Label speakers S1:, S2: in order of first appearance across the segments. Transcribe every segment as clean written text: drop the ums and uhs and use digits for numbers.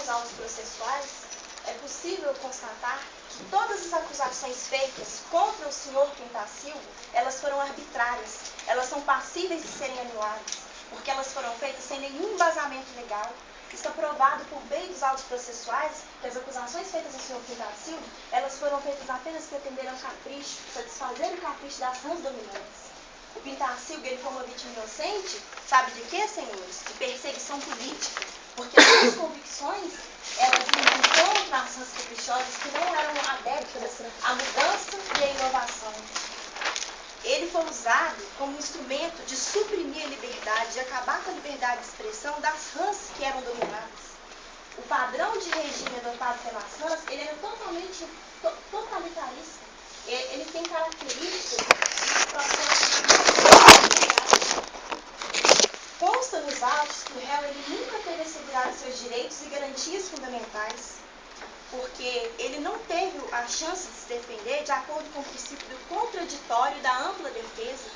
S1: os autos processuais, é possível constatar que todas as acusações feitas contra o senhor Pintacilgo, elas foram arbitrárias, elas são passíveis de serem anuladas, porque elas foram feitas sem nenhum embasamento legal. Está provado por meio dos autos processuais que as acusações feitas ao senhor Pintacilgo, elas foram feitas apenas que atenderam ao capricho, satisfazer o capricho das rãs dominantes. O Pintacilgo, ele foi uma vítima inocente, sabe de quê, senhores? De perseguição política, porque as suas convicções, elas iam contra as rãs caprichosas que não eram adeptas à mudança e à inovação. Ele foi usado como instrumento de suprimir a liberdade, de acabar com a liberdade de expressão das rãs que eram dominadas. O padrão de regime adotado pelas rãs, ele era totalmente totalitarista. Ele tem características de processo de consta nos autos que o réu ele nunca teve assegurado seus direitos e garantias fundamentais, porque ele não teve a chance de se defender de acordo com o princípio do contraditório e da ampla defesa.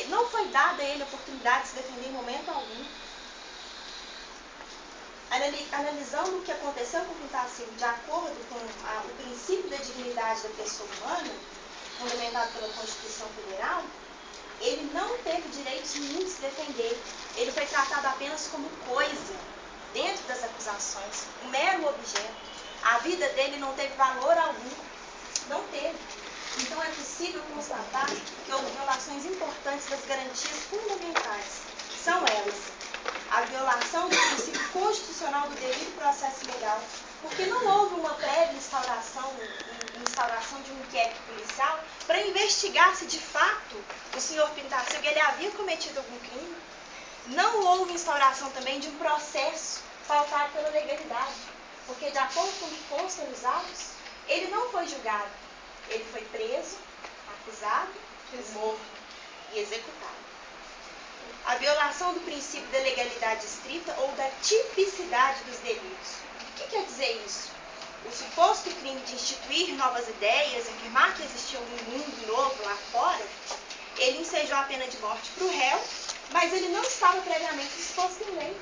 S1: Não foi dada a ele a oportunidade de se defender em momento algum. Analisando o que aconteceu com o Pintacilgo de acordo com o princípio da dignidade da pessoa humana, fundamentado pela Constituição Federal, ele não teve direitos nenhum de se defender. Ele foi tratado apenas como coisa dentro das acusações, um mero objeto. A vida dele não teve valor algum. Não teve. Então é possível constatar que houve violações importantes das garantias fundamentais. São elas: a violação do princípio constitucional do devido processo legal, porque não houve uma prévia instauração de um inquérito policial para investigar se de fato o senhor Pintacilgo ele havia cometido algum crime. Não houve instauração também de um processo pautado pela legalidade, porque de acordo com o que consta nos autos, ele não foi julgado, ele foi preso, acusado, morto e executado. A violação do princípio da legalidade estrita ou da tipicidade dos delitos. O que quer dizer isso? O suposto crime de instituir novas ideias, afirmar que existia um mundo novo lá fora, ele ensejou a pena de morte para o réu, mas ele não estava previamente disposto em lei.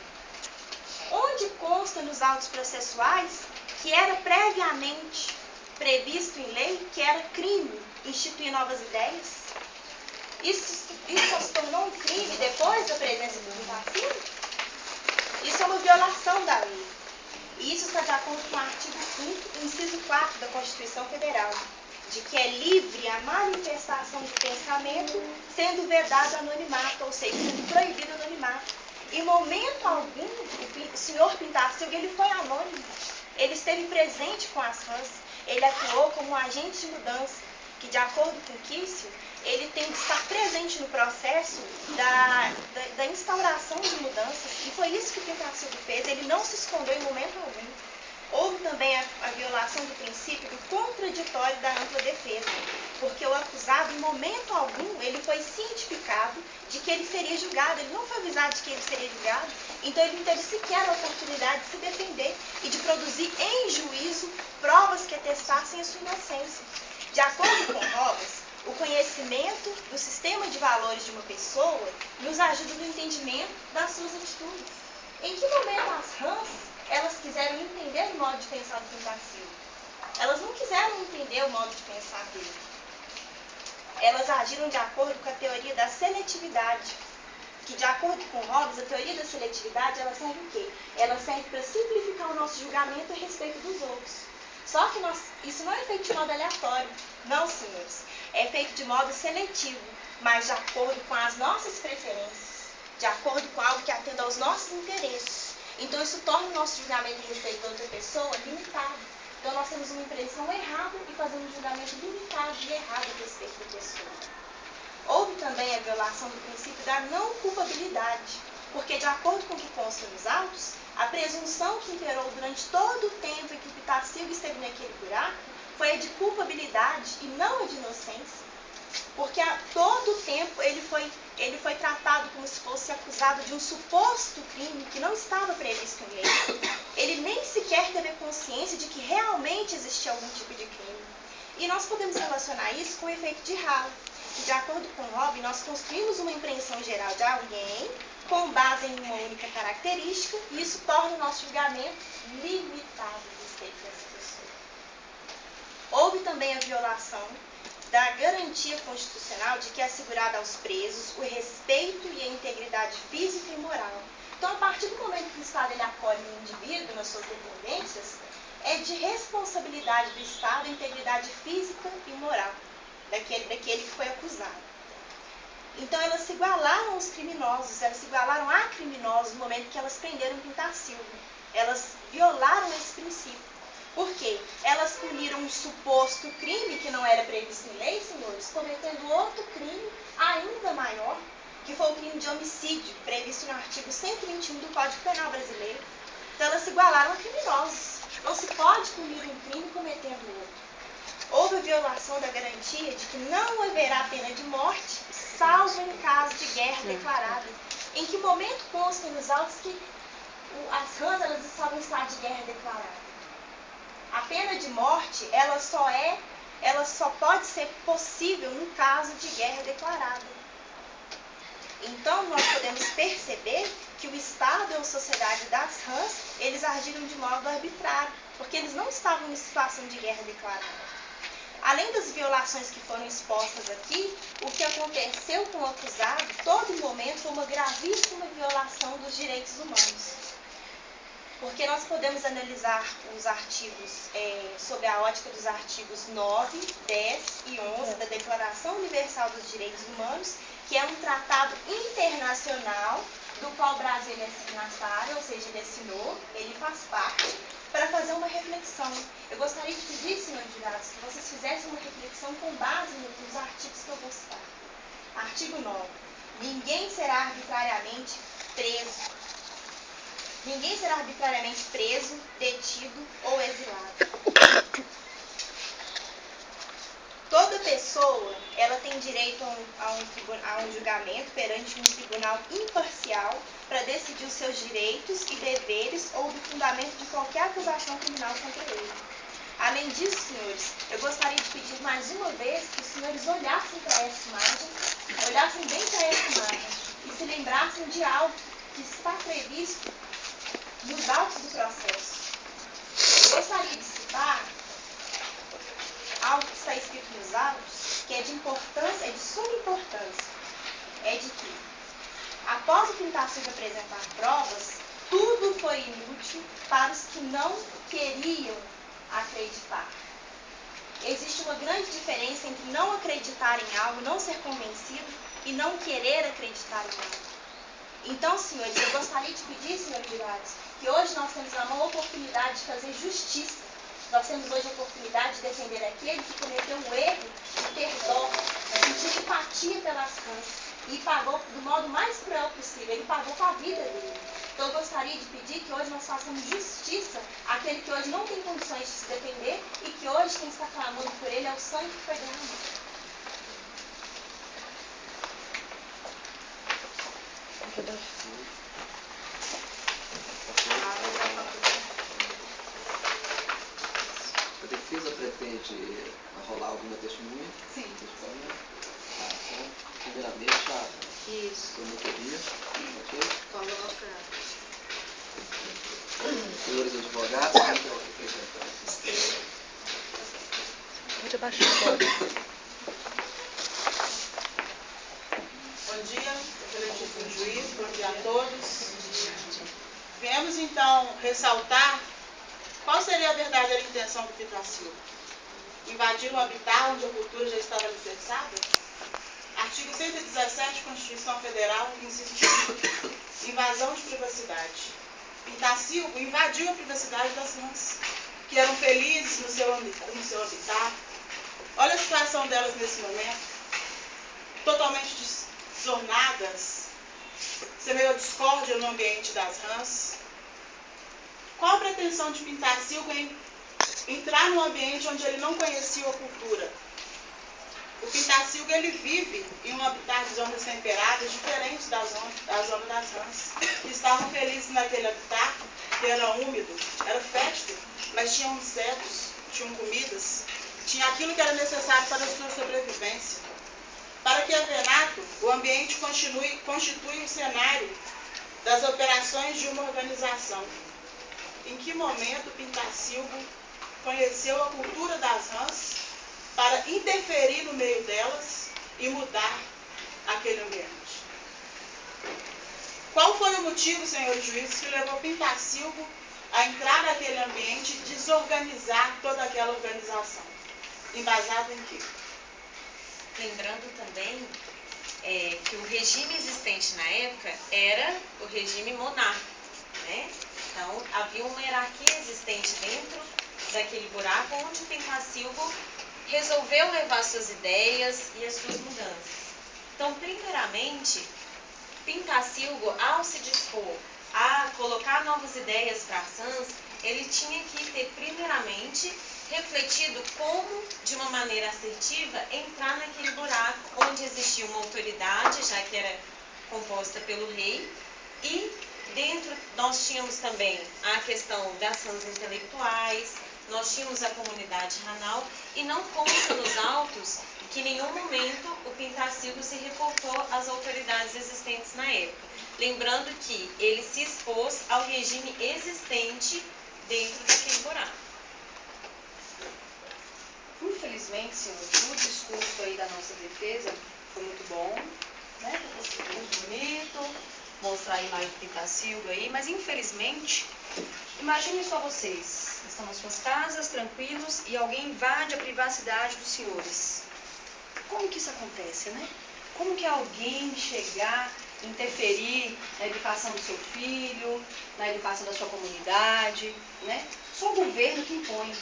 S1: Onde consta nos autos processuais que era previamente previsto em lei que era crime instituir novas ideias? Isso só se tornou um crime depois da presença do Pintacilgo? Isso é uma violação da lei. E isso está de acordo com o artigo 5º, inciso 4 da Constituição Federal, de que é livre a manifestação de pensamento, sendo vedado anonimato, ou seja, sendo proibido anonimato. Em momento algum, o senhor Pintacilgo ele foi anônimo. Ele esteve presente com as rãs, ele atuou como um agente de mudança, que de acordo com Kício, ele tem de estar presente no processo da instauração de mudanças, e foi isso que o Pintacilgo fez, ele não se escondeu em momento algum. Houve também a violação do princípio do contraditório da ampla defesa, porque o acusado, em momento algum, ele foi cientificado de que ele seria julgado, ele não foi avisado de que ele seria julgado, então ele não teve sequer a oportunidade de se defender e de produzir em juízo provas que atestassem a sua inocência. De acordo com Robbins, o conhecimento do sistema de valores de uma pessoa nos ajuda no entendimento das suas atitudes. Em que momento as rãs elas quiseram entender o modo de pensar do Pintacilgo? Elas não quiseram entender o modo de pensar dele. Elas agiram de acordo com a teoria da seletividade, que de acordo com Hobbes, a teoria da seletividade, ela serve o quê? Ela serve para simplificar o nosso julgamento a respeito dos outros. Só que isso não é feito de modo aleatório. Não, senhores. É feito de modo seletivo, mas de acordo com as nossas preferências, de acordo com algo que atenda aos nossos interesses. Então, isso torna o nosso julgamento a respeito da outra pessoa limitado. Então, nós temos uma impressão errada e fazemos um julgamento limitado e errado a respeito da pessoa. Houve também a violação do princípio da não culpabilidade, porque, de acordo com o que consta nos autos, a presunção que imperou durante todo o tempo em que o Pintacilgo esteve naquele buraco foi a de culpabilidade e não a de inocência, porque a todo o tempo ele foi tratado como se fosse acusado de um suposto crime que não estava previsto em lei. Ele nem sequer teve consciência de que realmente existia algum tipo de crime. E nós podemos relacionar isso com o efeito de Hall, que, de acordo com Hobbes, nós construímos uma impressão geral de alguém com base em uma única característica, e isso torna o nosso julgamento limitado a respeito dessa pessoa. Houve também a violação da garantia constitucional de que é assegurada aos presos o respeito e a integridade física e moral. Então, a partir do momento que o Estado ele acolhe um indivíduo nas suas dependências, é de responsabilidade do Estado a integridade física e moral daquele que foi acusado. Então, elas se igualaram aos criminosos, elas se igualaram a criminosos no momento que elas prenderam Pintassilgo. Elas violaram esse princípio. Por quê? Elas puniram um suposto crime que não era previsto em lei, senhores, cometendo outro crime ainda maior, que foi o crime de homicídio, previsto no artigo 121 do Código Penal Brasileiro. Então, elas se igualaram a criminosos. Não se pode punir um crime cometendo outro. Houve a violação da garantia de que não haverá pena de morte, salvo em caso de guerra declarada. Em que momento consta nos autos que as rãs elas estavam em estado de guerra declarada? A pena de morte, ela só pode ser possível no caso de guerra declarada. Então, nós podemos perceber que o Estado e a sociedade das rãs, eles agiram de modo arbitrário, porque eles não estavam em situação de guerra declarada. Além das violações que foram expostas aqui, o que aconteceu com o acusado, todo momento, foi uma gravíssima violação dos direitos humanos. Porque nós podemos analisar os artigos, sob a ótica dos artigos 9, 10 e 11 da Declaração Universal dos Direitos Humanos, que é um tratado internacional do qual o Brasil é signatário, ou seja, ele assinou, ele faz parte, para fazer uma reflexão. Eu gostaria de pedir, senhores jurados, que vocês fizessem uma reflexão com base nos artigos que eu vou citar. Artigo 9. Ninguém será arbitrariamente preso. Ninguém será arbitrariamente preso, detido ou exilado. Toda pessoa, ela tem direito a um julgamento perante um tribunal imparcial para decidir os seus direitos e deveres ou do fundamento de qualquer acusação criminal contra ele. Além disso, senhores, eu gostaria de pedir mais uma vez que os senhores olhassem para essa imagem, olhassem bem para essa imagem e se lembrassem de algo que está previsto nos autos do processo. Eu gostaria de citar algo que está escrito nos autos, que é de importância, é de suma importância. É de que, após o Pintassilgo apresentar provas, tudo foi inútil para os que não queriam acreditar. Existe uma grande diferença entre não acreditar em algo, não ser convencido, e não querer acreditar em algo. Então, senhores, eu gostaria de pedir, senhores jurados, que hoje nós temos na mão a oportunidade de fazer justiça. Nós temos hoje a oportunidade de defender aquele que cometeu um erro e ter dó, sentir empatia pelas rãs e pagou do modo mais cruel possível. Ele pagou com a vida dele. Então, eu gostaria de pedir que hoje nós façamos justiça àquele que hoje não tem condições de se defender e que hoje quem está clamando por ele é o sangue que foi derramado.
S2: A defesa pretende arrolar alguma testemunha?
S3: Sim.
S2: Testemunha. Então, primeiramente, a promotoria. Ok?
S3: Coloca.
S2: Senhores advogados, quem quer representar?
S4: Pode abaixar agora.
S3: Bom dia, excelentíssimo juiz, bom dia a todos. Viemos então ressaltar qual seria a verdadeira intenção do Pintassilgo. Invadir um habitat onde a cultura já estava alicerçada? Artigo 117, Constituição Federal, inciso 5. Invasão de privacidade. Pintassilgo invadiu a privacidade das rãs, que eram felizes no seu habitat. Olha a situação delas nesse momento. Totalmente desornadas, semeou discórdia no ambiente das rãs. Qual a pretensão de Pintassilgo em entrar num ambiente onde ele não conhecia a cultura? O Pintassilgo, ele vive em um habitat de zonas temperadas, diferente da zona das rãs, que estavam felizes naquele habitat, que era úmido, era fétido, mas tinham insetos, tinham comidas, tinha aquilo que era necessário para a sua sobrevivência. Para que Avenato, o ambiente constitui o cenário das operações de uma organização. Em que momento Pintacilgo conheceu a cultura das rãs para interferir no meio delas e mudar aquele ambiente? Qual foi o motivo, senhores juízes, que levou Pintacilgo a entrar naquele ambiente e desorganizar toda aquela organização? Embasado em quê?
S5: Lembrando também que o regime existente na época era o regime monárquico, né? Então, havia uma hierarquia existente dentro daquele buraco onde Pintacilgo resolveu levar suas ideias e as suas mudanças. Então, primeiramente, Pintacilgo, ao se dispor a colocar novas ideias para as rãs, ele tinha que ter, primeiramente, refletido como, de uma maneira assertiva, entrar naquele buraco onde existia uma autoridade, já que era composta pelo rei, e dentro nós tínhamos também a questão das rãs intelectuais, nós tínhamos a comunidade ranal, e não consta nos autos que em nenhum momento o Pintacilgo se reportou às autoridades existentes na época. Lembrando que ele se expôs ao regime existente dentro daquele buraco.
S6: Infelizmente, senhores, o discurso aí da nossa defesa foi muito bom, né? Muito bonito, mostrar a imagem do Pintacilgo aí, mas infelizmente, imaginem só vocês, estão nas suas casas, tranquilos, e alguém invade a privacidade dos senhores. Como que isso acontece, né? Como que alguém chegar, interferir na educação do seu filho, na educação da sua comunidade, né? Só o governo que impõe.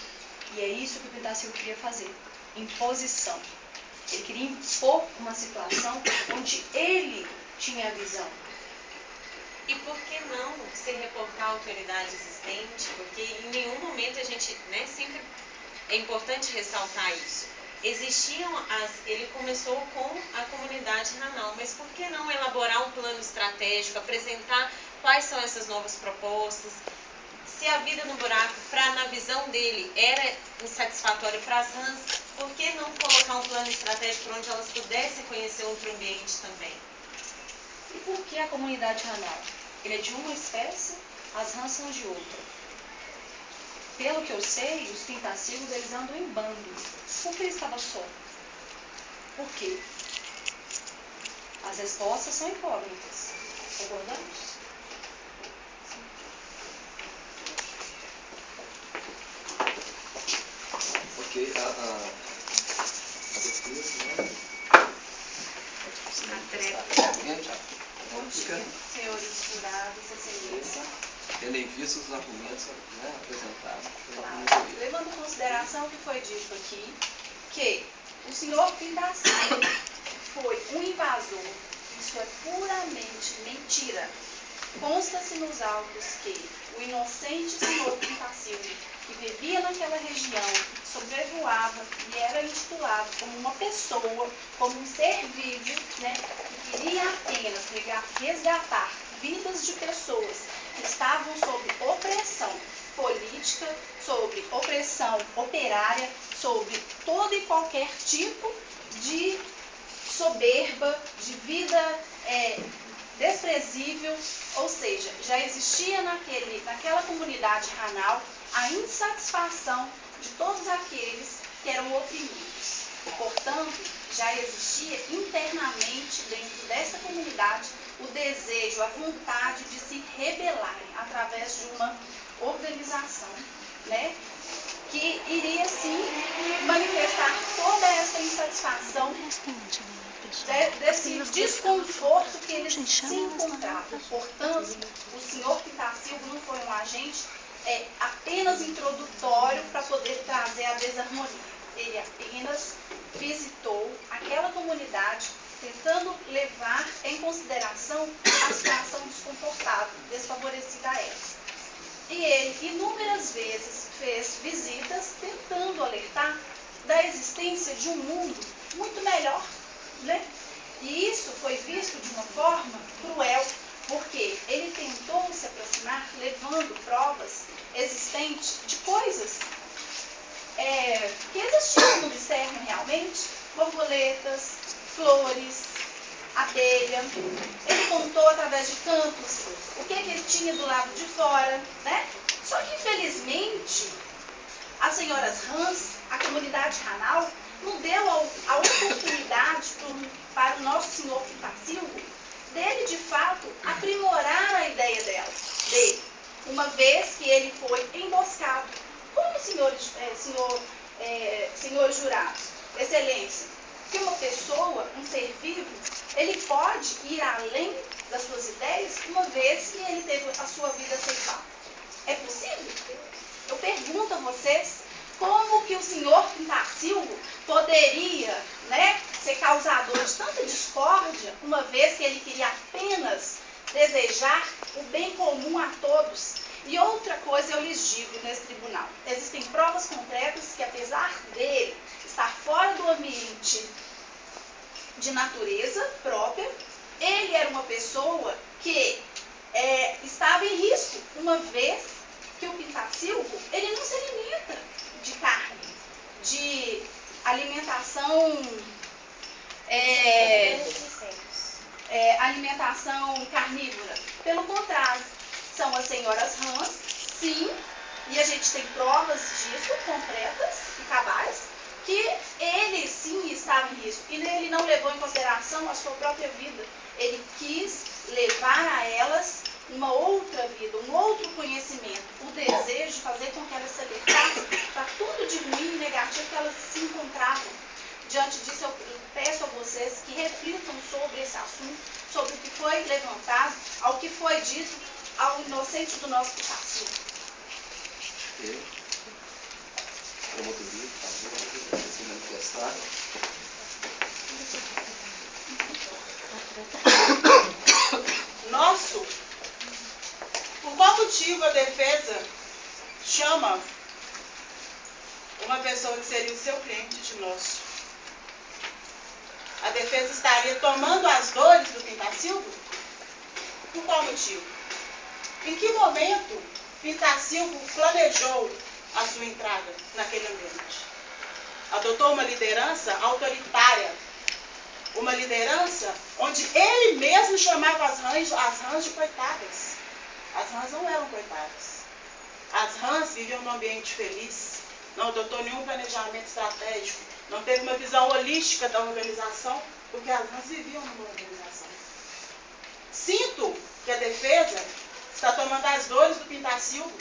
S6: E é isso que o Pintacilgo queria fazer, imposição. Ele queria impor uma situação onde ele tinha a visão.
S5: E por que não se reportar à autoridade existente? Porque em nenhum momento a gente, né, sempre é importante ressaltar isso. Ele começou com a comunidade ranal, mas por que não elaborar um plano estratégico, apresentar quais são essas novas propostas? Se a vida no buraco, na visão dele, era insatisfatória para as rãs, por que não colocar um plano estratégico onde elas pudessem conhecer outro ambiente também?
S6: E por que a comunidade ranal? Ele é de uma espécie, as rãs são de outra. Pelo que eu sei, os Pintacilgos, eles andam em bando. Por que ele estava só? Por quê? As respostas são incógnitas. Concordamos?
S2: Porque a defesa, né? Então fica,
S1: Senhores jurados, excelência.
S2: tendo em vista os argumentos, né, apresentados pela
S1: Claro.
S2: promotoria.
S1: Levando em consideração o que foi dito aqui, que o senhor Pintacilgo foi um invasor. Isso é puramente mentira. Consta-se nos autos que o inocente senhor Pintacilgo, que vivia naquela região, sobrevoava e era intitulado como uma pessoa, como um ser vivo, né, que queria apenas resgatar vidas de pessoas que estavam sob opressão política, sobre opressão operária, sobre todo e qualquer tipo de soberba, de vida desprezível, ou seja, já existia naquela comunidade ranal a insatisfação de todos aqueles que eram oprimidos. Portanto, já existia internamente dentro dessa comunidade o desejo, a vontade de se rebelarem através de uma organização, né, que iria sim manifestar toda essa insatisfação desse desconforto que eles se encontravam. Portanto, o senhor Pintacilgo não foi um agente apenas introdutório para poder trazer a desarmonia. Ele apenas visitou aquela comunidade tentando levar em consideração a situação desconfortável, desfavorecida a ela. E ele inúmeras vezes fez visitas tentando alertar da existência de um mundo muito melhor, né? E isso foi visto de uma forma cruel, porque ele tentou se aproximar levando provas existentes de coisas que existiam no externo realmente, borboletas, flores, abelha. Ele contou através de cantos o que ele tinha do lado de fora, né? Só que, infelizmente, as senhoras Hans, a comunidade canal, não deu a oportunidade para o nosso senhor Pitacilgo dele, de fato, aprimorar a ideia dele, uma vez que ele foi emboscado. Como, senhores jurados, excelência, que uma pessoa, um ser vivo, ele pode ir além das suas ideias, uma vez que ele teve a sua vida ceifada? É possível? Eu pergunto a vocês, como que o senhor Pitacilgo poderia, né, ser causador de tanta discórdia, uma vez que ele queria apenas desejar o bem comum a todos? E outra coisa eu lhes digo nesse tribunal, existem provas concretas que, apesar dele estar fora do ambiente de natureza própria, ele era uma pessoa que estava em risco, uma vez que o Pitacilgo, ele não se alimenta de carne, de alimentação, alimentação carnívora. Pelo contrário, são as senhoras Hans, sim, e a gente tem provas disso, concretas e cabais, que ele sim estava em risco. E ele não levou em consideração a sua própria vida. Ele quis levar a elas uma outra vida, um outro conhecimento, o desejo de fazer com que elas se alertassem para tudo de ruim e negativo que elas se encontravam. Diante disso, eu peço a vocês que reflitam sobre esse assunto, sobre o que foi levantado, ao que foi dito ao inocente do nosso Pitacilgo.
S2: Eu, promotoria, se manifestar.
S3: Por qual motivo a defesa chama uma pessoa que seria o seu cliente de nosso? A defesa estaria tomando as dores do Pitacilgo? Por qual motivo? Em que momento Pitacilgo planejou a sua entrada naquele ambiente? Adotou uma liderança autoritária, uma liderança onde ele mesmo chamava as rãs de coitadas. As rãs não eram coitadas. As rãs viviam num ambiente feliz, não adotou nenhum planejamento estratégico, não teve uma visão holística da organização, porque as rãs viviam numa organização. Sinto que a defesa está tomando as dores do Pitacilgo.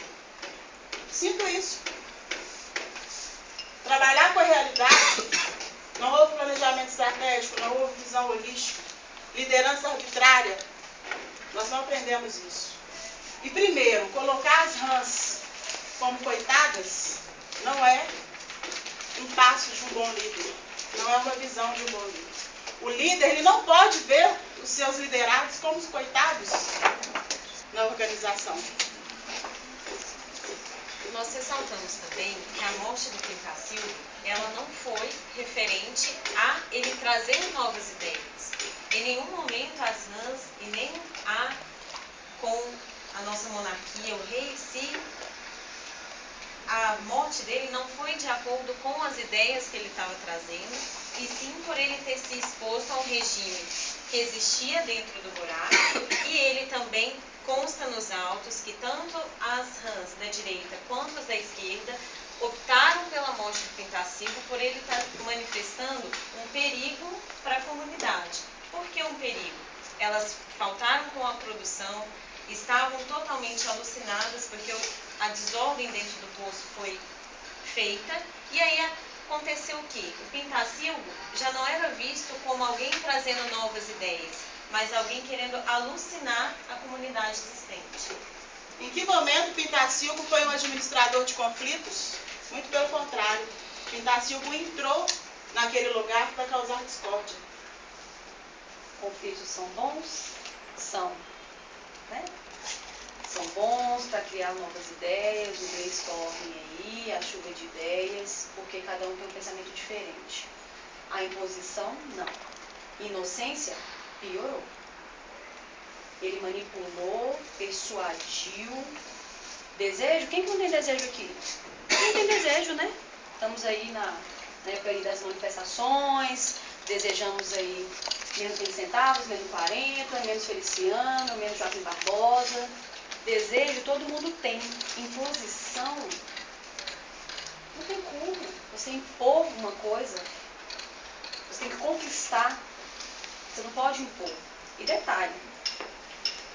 S3: Sinto isso. Trabalhar com a realidade, não houve planejamento estratégico, não houve visão holística, liderança arbitrária. Nós não aprendemos isso. E primeiro, colocar as rãs como coitadas não é um passo de um bom líder, não é uma visão de um bom líder. O líder, ele não pode ver os seus liderados como os coitados na organização.
S5: Nós ressaltamos também que a morte do Pitacilgo, ela não foi referente a ele trazer novas ideias. Em nenhum momento as rãs e nem com a nossa monarquia, o rei, a morte dele não foi de acordo com as ideias que ele estava trazendo, e sim por ele ter se exposto a um regime que existia dentro do buraco, e ele também consta nos autos que tanto as rãs da direita quanto as da esquerda optaram pela morte do Pitacilgo por ele estar manifestando um perigo para a comunidade. Por que um perigo? Elas faltaram com a produção, estavam totalmente alucinadas porque a desordem dentro do poço foi feita, e aí aconteceu o quê? O Pitacilgo já não era visto como alguém trazendo novas ideias, mas alguém querendo alucinar a comunidade existente.
S3: Em que momento Pitacilgo foi um administrador de conflitos? Muito pelo contrário. Pitacilgo entrou naquele lugar para causar discórdia.
S6: Conflitos são bons? São. Né? São bons para criar novas ideias, os brainstorming aí, a chuva de ideias, porque cada um tem um pensamento diferente. A imposição, não. Inocência, piorou. Ele manipulou, persuadiu. Desejo? Quem que não tem desejo aqui? Quem tem desejo, né? Estamos aí na época aí das manifestações, desejamos aí menos 20 centavos, menos 40, menos Feliciano, menos Joaquim Barbosa. Desejo todo mundo tem. Imposição, não tem como. Você impor uma coisa, você tem que conquistar. Você não pode impor. E detalhe,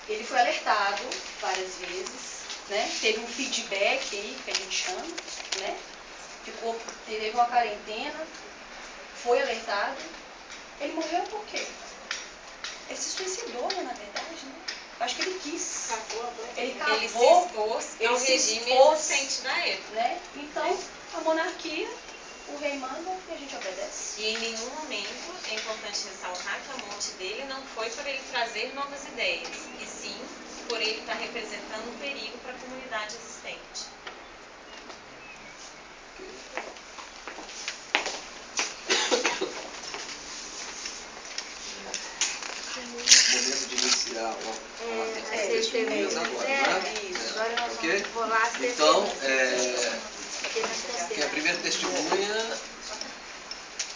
S6: ele foi alertado várias vezes, né? Teve um feedback aí, que a gente chama, né? Teve uma quarentena, foi alertado. Ele morreu por quê? Ele se suicidou, né, na verdade, né? Eu acho que ele quis. Ele cavou.
S5: Ele se expôs ao regime existente na época.
S6: Né? Então, a monarquia, o rei manda e a gente obedece.
S5: E em nenhum momento é importante ressaltar que a morte dele não foi por ele trazer novas ideias, e sim por ele estar representando um perigo para a comunidade existente.
S2: Momento de iniciar as testemunhas agora, né?
S4: Agora nós
S2: Ok?
S4: vamos rolar as
S2: Então,
S4: testemunhas.
S2: aqui a primeira testemunha,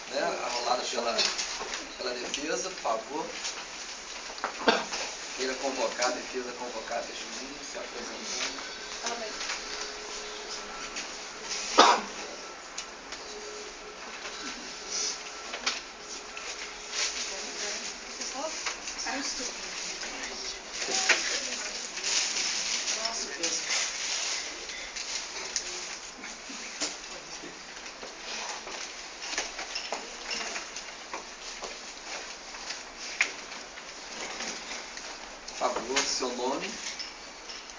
S2: né, arrolada pela defesa, por favor. Queira convocar a defesa, convocar a testemunha, se apresentando. Por favor, seu nome?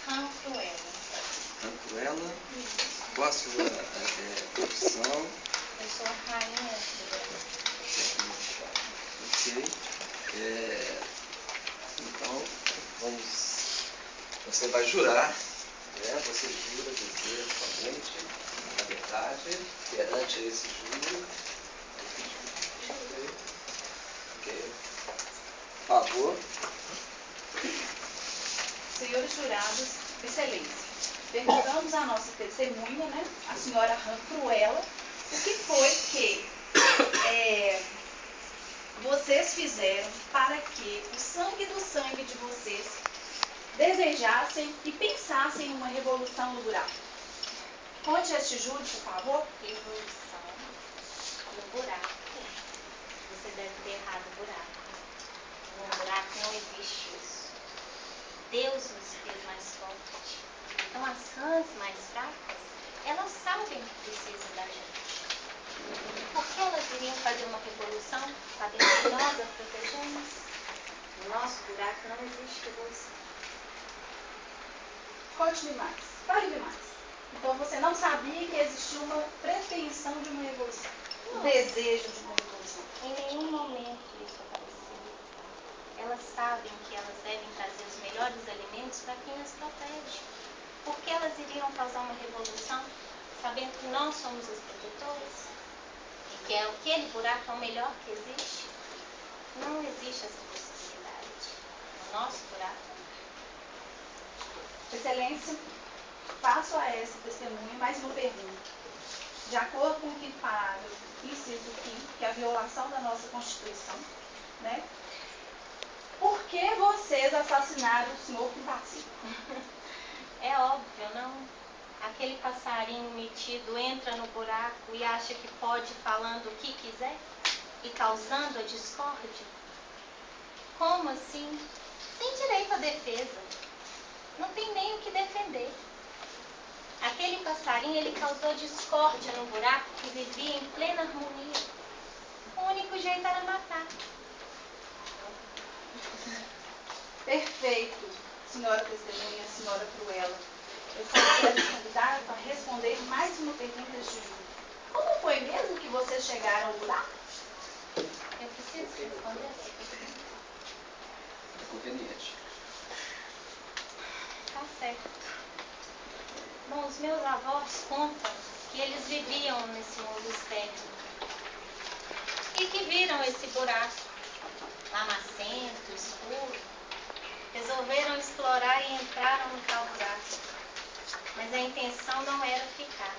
S1: Rancruela.
S2: Rancruela. Qual a sua profissão?
S1: Eu sou rainha
S2: Ok. Então, você vai jurar, né? Você jura dizer somente a verdade perante esse júri. Ok. Por favor.
S6: Senhores jurados, excelência, perguntamos à nossa testemunha, né, a senhora Rancruela, o que foi que vocês fizeram para que o sangue do sangue de vocês desejassem e pensassem em uma revolução no buraco. Conte a este júri, por favor.
S1: Revolução no buraco. Você deve ter errado o buraco. No buraco não existe isso. Deus nos fez mais fortes. Então as rãs mais fracas, elas sabem que precisam da gente. Por que elas iriam fazer uma revolução sabendo que nós as protegemos? No nosso buraco não existe revolução.
S6: Conte-me mais, fale demais. Então você não sabia que existia uma pretensão de uma revolução, um desejo de uma revolução.
S1: Em nenhum momento isso apareceu. Elas sabem que elas devem trazer os melhores alimentos para quem as protege. Por que elas iriam causar uma revolução sabendo que nós somos os protetores? E que aquele buraco é o melhor que existe? Não existe essa possibilidade. No nosso buraco.
S6: Excelência, faço a essa testemunha mais uma pergunta. De acordo com o que parágrafo, inciso 5, que é a violação da nossa Constituição, né? Por que vocês assassinaram o senhor Pimpacito?
S1: É óbvio, não? Aquele passarinho metido entra no buraco e acha que pode ir falando o que quiser e causando a discórdia? Como assim? Sem direito à defesa. Não tem nem o que defender. Aquele passarinho, ele causou discórdia no buraco que vivia em plena harmonia. O único jeito era matar.
S6: Perfeito, senhora testemunha, senhora Cruella. Eu só quero convidar para responder mais uma pergunta deste júri. Como foi mesmo que vocês chegaram ao buraco?
S1: Eu preciso responder essa pergunta.
S2: É conveniente.
S1: Tá certo. Bom, os meus avós contam que eles viviam nesse mundo externo e que viram esse buraco lamacento, escuro. Resolveram explorar e entraram no tal buraco. Mas a intenção não era ficar.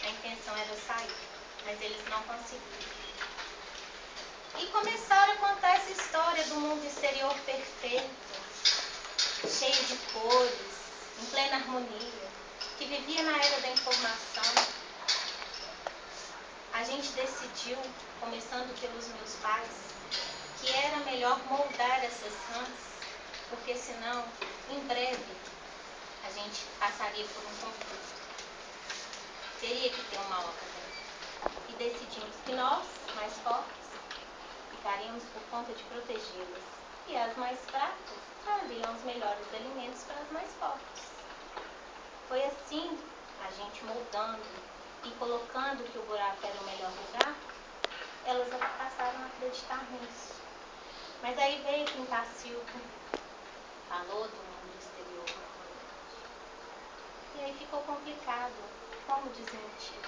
S1: A intenção era sair. Mas eles não conseguiram.
S4: E começaram a contar essa história do mundo exterior perfeito, cheio de cores, em plena harmonia, que vivia na era da informação. A gente decidiu, começando pelos meus pais, que era melhor moldar essas rãs, porque senão, em breve, a gente passaria por um conflito. Teria que ter uma ordem. E decidimos que nós, mais fortes, ficaríamos por conta de protegê-las. E as mais fracas trariam os melhores alimentos para as mais fortes. Foi assim, a gente moldando e colocando que o buraco era o melhor lugar, elas passaram a acreditar nisso. Mas aí veio o Pintacilgo, falou do mundo exterior. E aí ficou complicado. Como desmentir?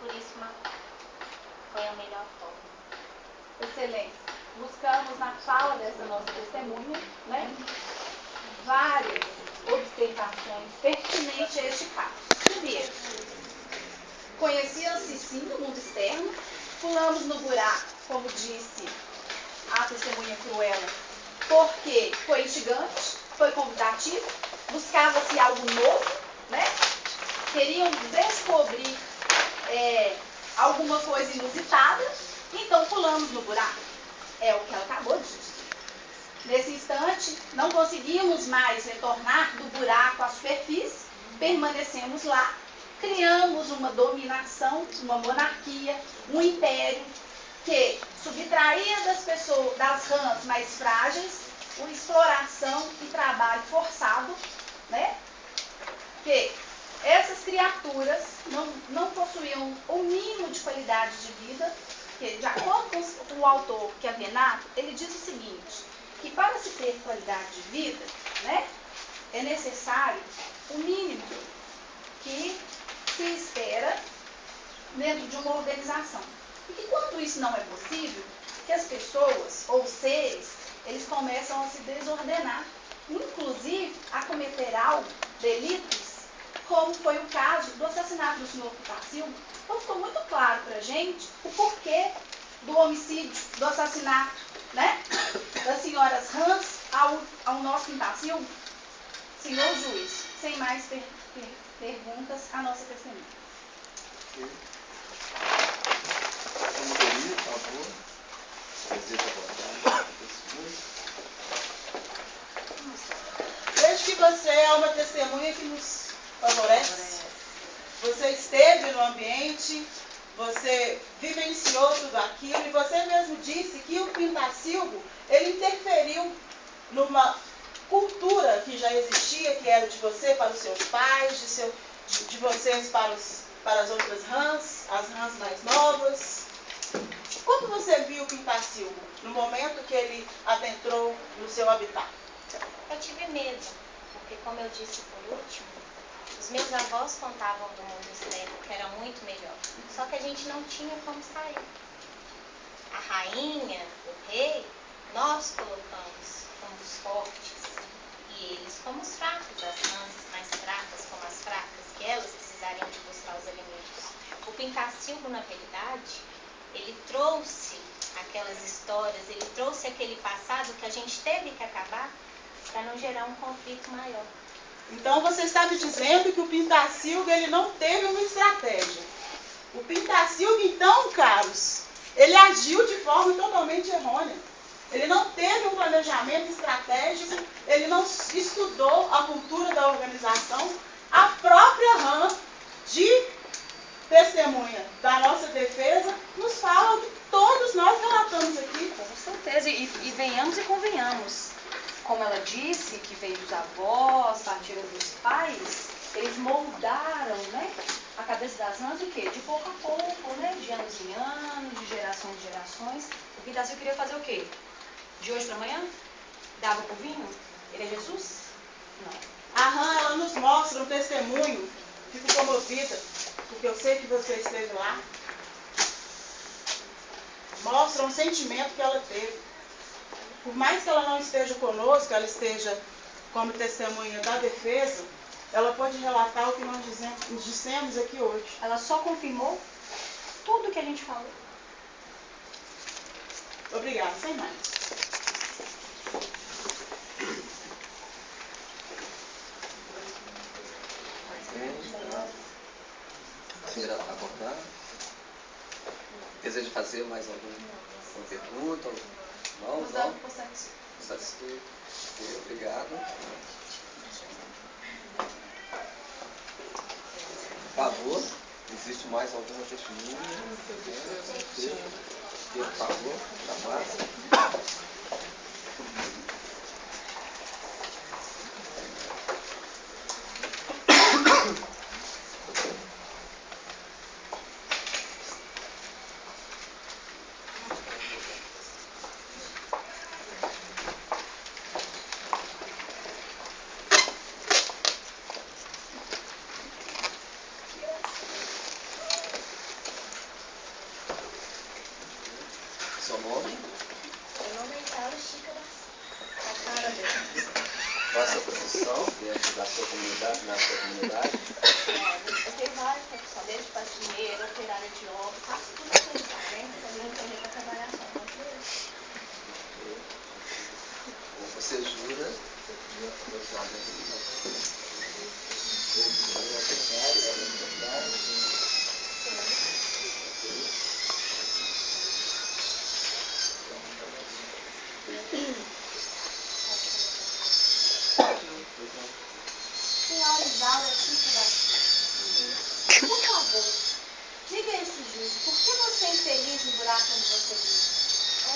S4: Por isso, foi a melhor forma.
S1: Excelência, buscamos na fala dessa nossa testemunha, né, várias observações pertinentes a este caso. Primeiro, conhecia-se sim no mundo externo, pulamos no buraco, como disse a testemunha Cruella, porque foi instigante, foi convidativo, buscava-se algo novo, né? Queriam descobrir alguma coisa inusitada, então pulamos no buraco. É o que ela acabou de dizer. Nesse instante, não conseguimos mais retornar do buraco à superfície, permanecemos lá, criamos uma dominação, uma monarquia, um império que subtraía das pessoas, das rãs mais frágeis, uma exploração e trabalho forçado, né? Que essas criaturas não possuíam o mínimo de qualidade de vida, que, de acordo com o autor, que é Venato, ele diz o seguinte, que para se ter qualidade de vida, né, é necessário o mínimo que se espera dentro de uma organização. E que quando isso não é possível, que as pessoas ou seres, eles começam a se desordenar, inclusive a cometer algo, delitos, como foi o caso do assassinato do senhor Pintacilgo. Então ficou muito claro para a gente o porquê do homicídio, do assassinato, né, das senhoras Rãs ao nosso Pintacilgo. Senhor juiz, sem mais perguntas, a nossa testemunha.
S7: Promotoria, por favor. Deseja abordar testemunho.
S3: Vejo que você é uma testemunha que nos favorece. Você esteve no ambiente, você vivenciou tudo aquilo e você mesmo disse que o Pintacilgo, ele interferiu numa cultura que já existia, que era de você para os seus pais, de vocês para as outras rãs, as rãs mais novas. Como você viu o Pintacilgo no momento que ele adentrou no seu habitat?
S4: Eu tive medo, porque como eu disse por último, os meus avós contavam do mundo externo, que era muito melhor. Só que a gente não tinha como sair. A rainha, o rei, nós colocamos como os fortes e eles como os fracos, as rãs mais fracas como as fracas, que elas precisariam de buscar os alimentos. O Pintacilgo, na verdade, ele trouxe aquelas histórias, ele trouxe aquele passado que a gente teve que acabar para não gerar um conflito maior.
S3: Então você está me dizendo que o Pintacilgo ele não teve uma estratégia. O Pintacilgo, então, caros, ele agiu de forma totalmente errônea. Ele não teve um planejamento estratégico, ele não estudou a cultura da organização. A própria rã de testemunha da nossa defesa nos fala o que todos nós relatamos aqui.
S6: Com certeza, e venhamos e convenhamos. Como ela disse, que veio dos avós, partiram dos pais, eles moldaram, né, a cabeça das rãs o quê? De pouco a pouco, né, de anos em anos, de gerações em gerações. O Pintacilgo queria fazer o quê? De hoje para amanhã? Dava pro vinho? Ele é Jesus? Não.
S3: A rã, ela nos mostra um testemunho, fico comovida, porque eu sei que você esteve lá. Mostra um sentimento que ela teve. Por mais que ela não esteja conosco, ela esteja como testemunha da defesa, ela pode relatar o que nós dissemos aqui hoje.
S6: Ela só confirmou tudo que a gente falou.
S3: Obrigada, sem mais.
S2: Senhora abordar. Deseja fazer mais alguma pergunta? Não? Não? Satisfeito. Obrigado. Por favor, existe mais alguma testemunha? Por favor, chamar. Seu nome?
S1: Meu nome é Isaura Chica da Cara dele.
S2: Qual é a sua profissão dentro da sua comunidade, na sua comunidade?
S1: Eu tenho várias profissões, desde faxineira, operária de obra, faço tudo que ele faz, né? Quando eu entrei para trabalhar só com ele.
S2: Você jura?
S1: Senhora Isaura Chica da Silva, por favor, diga a esse juiz, por que você é infeliz no buraco onde você vive?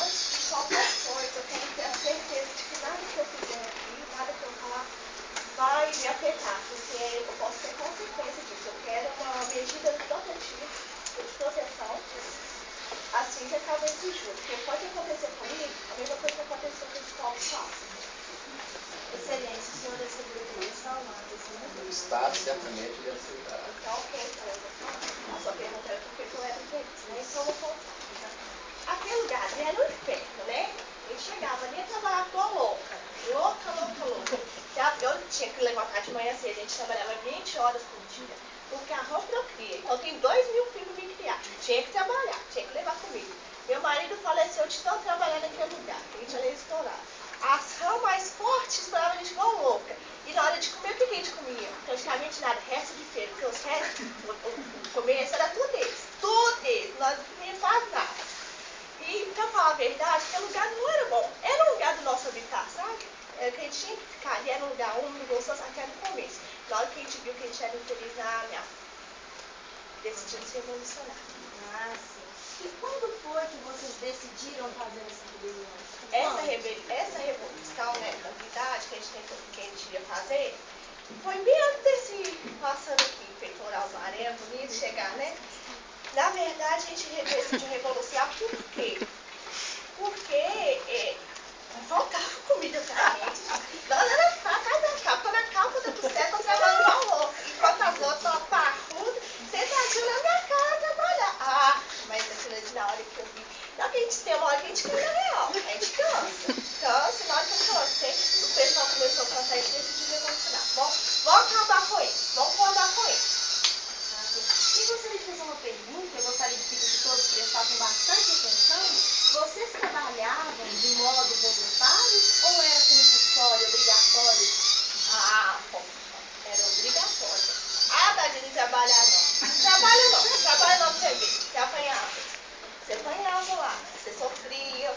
S1: Antes de qualquer coisa, eu tenho que ter a certeza de que nada que eu fizer aqui, nada que eu falar, vai me afetar, porque eu posso ter consequência disso. Eu quero uma medida protetiva, de proteção, assim que acabe esse juro, porque pode acontecer comigo a mesma coisa que aconteceu com os povos falsos. Excelência, o senhor assegura que não está ao lado desse momento?
S2: O Estado certamente lhe aceitará.
S1: Então, ok, então eu vou falar. A sua pergunta é por que eu era infeliz, né? Então eu vou contar. Aquele lugar ali era um inferno, né? Eu chegava ali e trabalhava igual louca. Louca. Eu tinha que levantar de manhã cedo, a gente trabalhava 20 horas por dia. Porque a roupa eu cria. Eu tenho 2.000 filhos para me criar. Tinha que trabalhar, tinha que levar comida. Meu marido faleceu de tanto trabalhar naquele lugar. A gente era estourado. As rãs mais fortes esperavam a gente igual louca. E na hora de comer, o que a gente comia? Praticamente nada, resto de feira. Porque os restos, o começo era tudo deles. Tudo deles. Nós não comíamos quase nada. E, pra falar a verdade, aquele lugar não era bom. Era um lugar do nosso habitat, sabe? Era que a gente tinha que ficar ali, era um lugar úmido, gostoso, até no começo. Na hora que a gente viu que a gente era infeliz, decidimos se revolucionar.
S8: Ah, sim. E quando foi que vocês decidiram fazer essa rebelião?
S1: Essa revolução, né, da idade que a gente ia fazer, foi bem antes desse passando aqui, peitoral amarelo, bonito, chegar, né? Na verdade, a gente decidiu revolucionar por quê? Porque não faltava comida pra gente. Nós era atrás da capa, na capa da costela, eu trabalhando igual louca. Enquanto as outras, uma parruda, sentadinha na minha cara trabalhar. Ah, mas aquilo ali, na hora que eu vi, não que a gente tem uma hora que a gente cai na real, a gente cansa, na hora que eu cansei, o pessoal começou a cantar e decidiu revolucionar. Vamos acabar com isso.
S8: E gostaria de fazer uma pergunta, eu gostaria de pedir que todos prestassem bastante atenção. Vocês trabalhavam de modo voluntário ou era compulsório, obrigatório?
S1: Era obrigatório. Daí não trabalhar não. Trabalha não pra você ver. Você apanhava. Você apanhava lá, você sofria,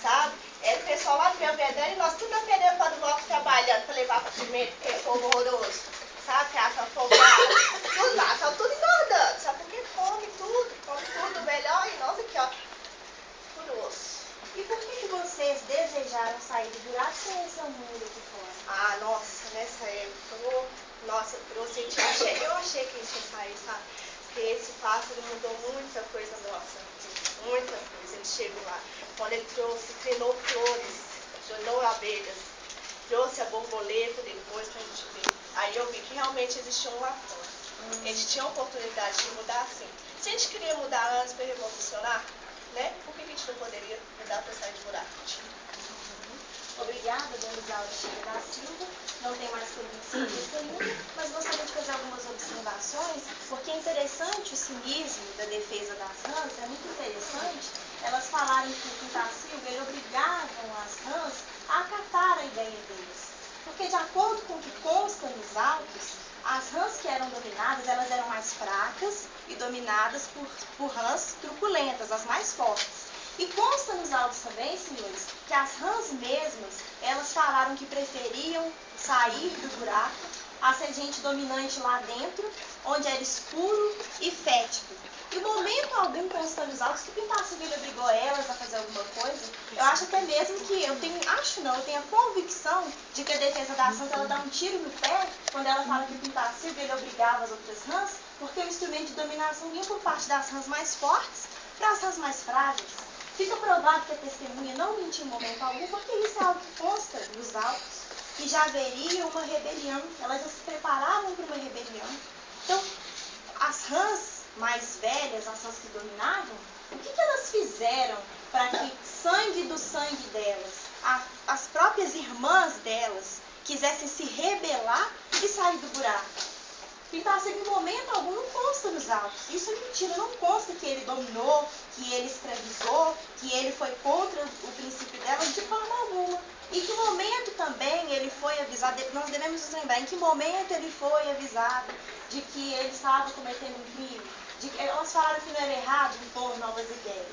S1: sabe? Era o pessoal lá do meu vedão e nós tudo aprendendo para o bloco trabalhando, para levar para cimento, que é fogo horroroso. Sabe? Que acha afogada. Tudo lá, estava tudo engordando. Sabe por quê? Come tudo melhor e nós aqui, ó. Tudo osso.
S8: E por que vocês desejaram sair do buraco e conhecer o mundo aqui fora?
S1: Nossa, nessa época, eu achei que a gente ia sair, sabe? Porque esse pássaro mudou muita coisa nossa, muita coisa. Ele chegou lá, quando ele trouxe, treinou flores, treinou abelhas, trouxe a borboleta depois pra gente ver. Aí eu vi que realmente existia um lá fora. A gente tinha a oportunidade de mudar assim. Se a gente queria mudar antes para revolucionar, né? Por que a gente não poderia mudar para sair de buraco?
S8: Obrigada, dona Isaura Chica da Silva. Não tem mais perguntas para esta linha, mas gostaria de fazer algumas observações, porque
S1: interessante o cinismo da defesa das rãs, é muito interessante elas falarem que o Pintacilgo ele obrigavam as rãs a acatar a ideia deles. Porque de acordo com o que consta nos autos, as rãs que eram dominadas, elas eram mais fracas e dominadas por rãs truculentas, as mais fortes. E consta nos autos também, senhores, que as rãs mesmas, elas falaram que preferiam sair do buraco a ser gente dominante lá dentro, onde era escuro e fétido. Em momento algum consta nos autos que o Pintacilgo ele obrigou elas a fazer alguma coisa. Eu acho até mesmo que, eu tenho a convicção de que a defesa da Santa ela dá um tiro no pé quando ela fala que o Pintacilgo ele obrigava as outras rãs, porque o instrumento de dominação vinha por parte das rãs mais fortes para as rãs mais frágeis. Fica provado que a testemunha não mentiu em momento algum, porque isso é algo que consta nos autos, que já haveria uma rebelião, elas já se preparavam para uma rebelião. Então, as rãs mais velhas, as rãs que dominavam, o que elas fizeram para que sangue do sangue delas, as próprias irmãs delas, quisessem se rebelar e sair do buraco? Pintacilgo, em momento algum, não consta nos autos. Isso é mentira, não consta que ele dominou, que ele escravizou, que ele foi contra o princípio dela, de forma alguma. Em que momento também ele foi avisado, nós devemos nos lembrar, em que momento ele foi avisado de que ele estava cometendo um crime, elas falaram que não era errado impor novas ideias.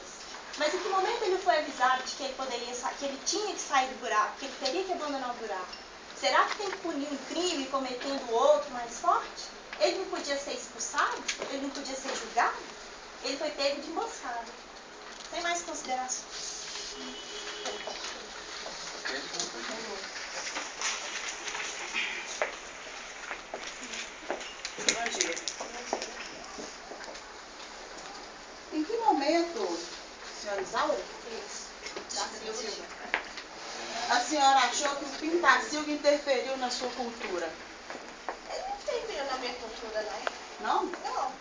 S1: Mas em que momento ele foi avisado de que ele tinha que sair do buraco, que ele teria que abandonar o buraco? Será que tem que punir um crime cometendo outro mais forte? Ele não podia ser expulsado? Ele não podia ser julgado? Ele foi pego de emboscada. Sem mais considerações.
S3: Bom dia. Em que momento, senhora Isaura?
S1: Isso.
S3: A senhora achou que o Pintacilgo interferiu na sua cultura?
S8: Ele não interferiu na minha cultura, não.
S3: Não?
S8: Não.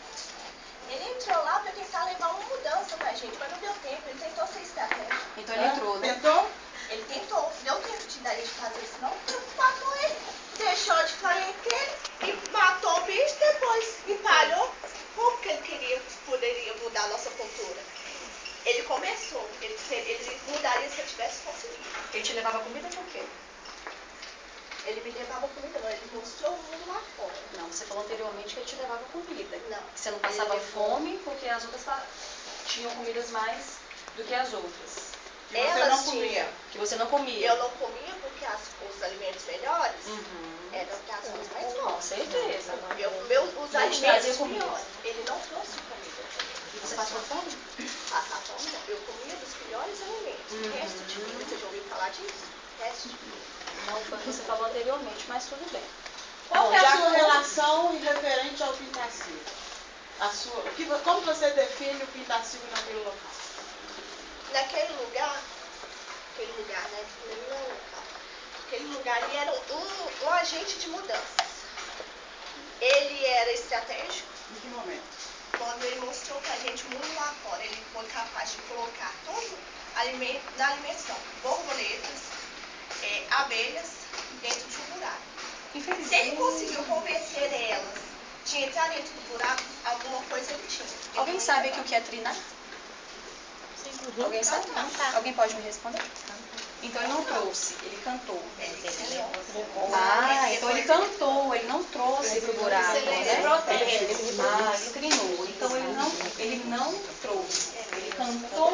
S8: Ele entrou lá para tentar levar uma mudança pra gente, mas não deu tempo. Ele tentou ser estratégico.
S6: Então ele entrou, né?
S3: Tentou?
S8: Ele tentou. Deu tempo de dar ele de fazer isso, não? Matou ele. Deixou de clientela e matou o bicho depois. Empalhou. Como que ele poderia mudar a nossa cultura? Ele começou. Ele mudaria se ele tivesse conseguido.
S6: Ele te levava comida por quê?
S8: Ele me levava comida, não. Ele mostrou o mundo lá fora.
S6: Não, você falou anteriormente que ele te levava comida.
S8: Não.
S6: Que você não passava fome porque as outras tinham comidas mais do que as outras.
S3: Que você não comia.
S6: Que você não comia.
S8: Eu não comia porque os alimentos melhores eram das coisas mais
S6: Com
S8: fortes.
S6: certeza.
S8: Os alimentos piores. Ele não trouxe comida.
S6: E você passou fome?
S8: Passar fome não. Eu comia dos piores alimentos. Resto de comida, você já ouviu falar disso? Resto de comida.
S6: Não foi o que você falou anteriormente, mas tudo bem.
S3: Qual é a sua relação referente ao Pintacilgo? Como você define o Pintacilgo naquele local?
S8: Naquele lugar, né? Não é um local. Aquele lugar ele era um agente de mudanças. Ele era estratégico.
S3: Em que momento?
S8: Quando ele mostrou pra gente o mundo lá fora, ele foi capaz de colocar todo alimento na alimentação, borboletas, abelhas dentro de um buraco. Se ele conseguiu convencer elas de entrar dentro do buraco, alguma coisa ele tinha.
S6: Alguém sabe aqui o que é trinar? Alguém sabe? Alguém pode me responder? Então ele não trouxe, ele cantou. Então ele cantou, ele não trouxe pro buraco, né? Ele trinou. Então ele não trouxe. Ele cantou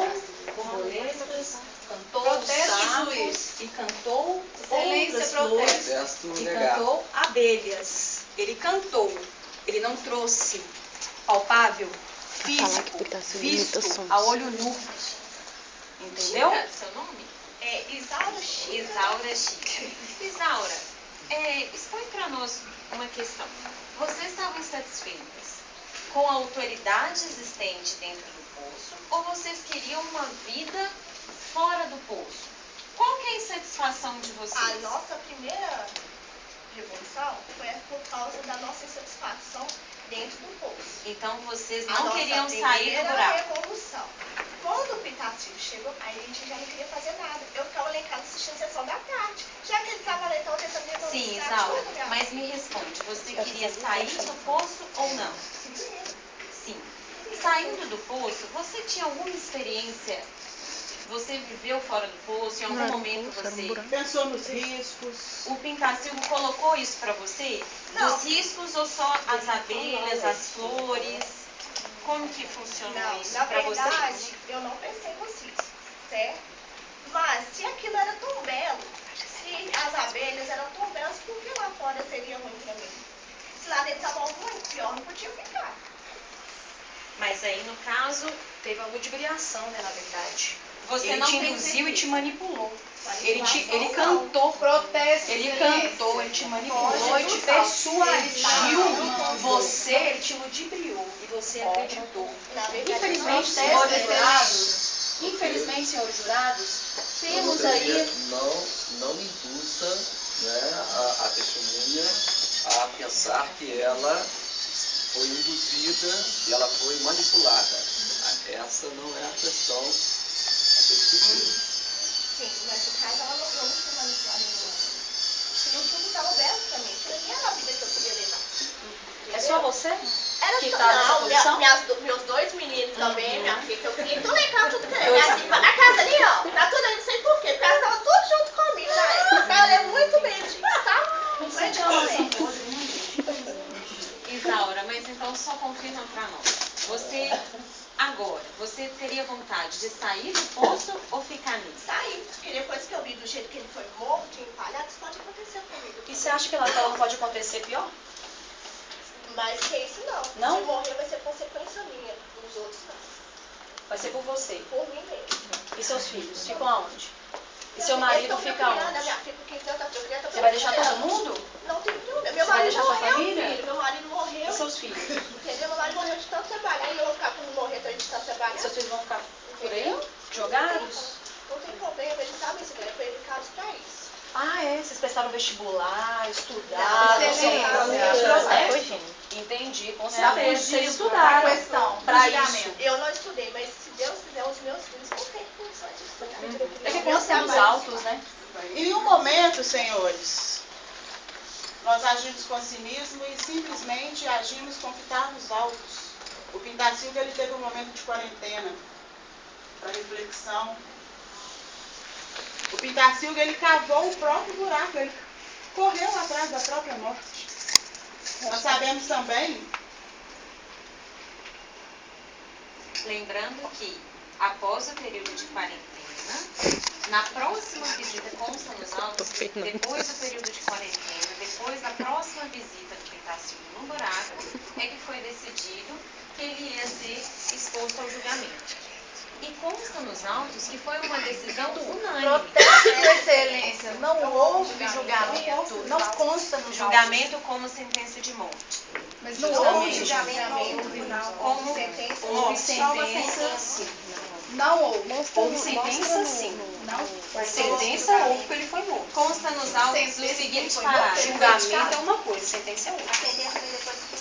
S6: borboletas, cantou os sapos e cantou outras flores e cantou abelhas. Ele cantou. Ele não trouxe palpável, físico, visto a olho nu. Entendeu?
S5: Seu nome?
S8: Isaura Chica.
S5: Isaura Chica. Isaura, expõe para nós uma questão. Vocês estavam insatisfeitas com a autoridade existente dentro do poço ou vocês queriam uma vida fora do poço? Qual que é a insatisfação de vocês?
S8: A nossa primeira revolução foi por causa da nossa insatisfação dentro do poço.
S5: Então vocês não queriam sair do buraco.
S8: A nossa primeira revolução. Quando o Pintacilgo chegou, aí a gente já não queria fazer nada. Eu ficava lá em casa assistindo a sessão da tarde. Já que ele estava lá, então tentando demonstrar.
S5: Sim, Isaura, mas me responde, você queria sair do poço ou não?
S8: Sim.
S5: Sim. Saindo do poço, você tinha alguma experiência? Você viveu fora do poço? Em algum momento você...
S3: Pensou nos riscos?
S5: O Pintacilgo colocou isso para você?
S1: Não.
S5: Dos riscos ou só as abelhas, as flores? Como que funcionou
S1: Não,
S5: isso
S1: na
S5: para você?
S1: verdade, eu não pensei nos riscos, certo? Mas se aquilo era tão belo, se as abelhas eram tão belas, por que lá fora seria ruim para mim? Se lá dentro estava muito pior, não podia ficar.
S5: Mas aí, no caso,
S6: Teve uma ludibriação, né, na verdade.
S5: você
S6: Ele
S5: não
S6: te
S5: tem
S6: induziu e te
S5: certeza.
S6: manipulou. Ele
S1: Manipulação,
S6: cantou.
S1: Protesto,
S6: Ele
S1: experiência.
S6: cantou, ele te manipulou,
S1: Pode
S6: ele te
S1: usar.
S6: persuadiu.
S1: Ele
S6: Você, ele te ludibriou e você acreditou.
S1: Na verdade,
S6: Infelizmente,
S1: não
S6: senhores
S1: teve
S6: jurados, senhores jurados, temos aí...
S2: Não induza, né, a testemunha a pensar que ela foi induzida e ela foi manipulada. Essa não é a questão a ser discutida.
S1: Sim, mas no caso eu não fui manipulada em nenhum momento. Aquilo tudo estava belo para mim. Aquilo ali era a vida que eu queria levar.
S6: É só você
S1: Era
S6: que
S1: só,
S6: tá nessa
S1: não,
S6: posição?
S1: meus dois meninos também, minha filha, que eu queria tudo em casa, tudo querendo. A casa ali, ó, tá tudo aí, não sei por quê, porque elas estavam tudo junto comigo na época. Ela é muito bem disso, tá?
S5: Isaura, mas então só confirma para nós. Você teria vontade de sair do poço ou ficar nisso?
S1: Saí, porque depois que eu vi do jeito que ele foi morto, empalhado, isso pode acontecer comigo.
S6: E você acha que Natal não pode acontecer pior?
S1: Mas que isso não.
S6: Não?
S1: Se morrer vai ser consequência minha, dos outros não.
S6: Vai ser por você.
S1: Por mim mesmo.
S6: E seus filhos ficam aonde? E seu marido fica
S1: A
S6: onde?
S1: minha filha com 15 anos tá procurando.
S6: Você vai deixar todo mundo?
S1: Não tem problema.
S6: Você
S1: Meu
S6: vai
S1: marido
S6: deixar sua
S1: morreu,
S6: família?
S1: filho. Meu marido morreu.
S6: E seus filhos?
S1: Entendeu? Meu marido morreu de tanto trabalhar e eu vou ficar quando morrer de tanto trabalhar.
S6: E seus filhos vão ficar por aí?
S1: Entendeu?
S6: Jogados?
S1: Não tem problema, eles sabem isso, né? Foi educados pra isso.
S6: Ah, é? Vocês prestaram vestibular, estudaram,
S1: Excelente.
S6: Entendi, com
S1: Tá
S6: certeza. Vocês
S1: fugindo
S6: estudaram
S1: da questão,
S6: pra
S1: julgamento.
S6: isso.
S1: Eu não estudei, mas se Deus quiser, os meus filhos vão ter condições de estudar.
S6: É que consta nos autos, né?
S3: Em nenhum momento, senhores, nós agimos com cinismo e simplesmente agimos com o que está nos autos. O Pintacilgo, ele teve um momento de quarentena, para reflexão. O Pintacilgo, ele cavou o próprio buraco, ele correu atrás da própria morte. Nós sabemos também,
S5: Lembrando que, após o período de quarentena, na próxima visita, consta nos autos, depois do período de quarentena, depois da próxima visita do Pintacilgo no buraco, é que foi decidido que ele ia ser exposto ao julgamento. E consta nos autos que foi uma decisão unânime.
S1: Protesto, excelência. Não houve julgamento. Não consta no
S5: Julgamento como sentença de morte.
S1: Mas não houve julgamento no tribunal.
S5: Como
S1: sentença.
S5: houve
S6: sentença, sim.
S1: Não houve.
S6: Houve sentença, sim.
S1: Não.
S6: Sentença houve porque ele foi morto.
S5: consta nos autos o seguinte parágrafo.
S6: Julgamento é uma coisa, sentença é outra.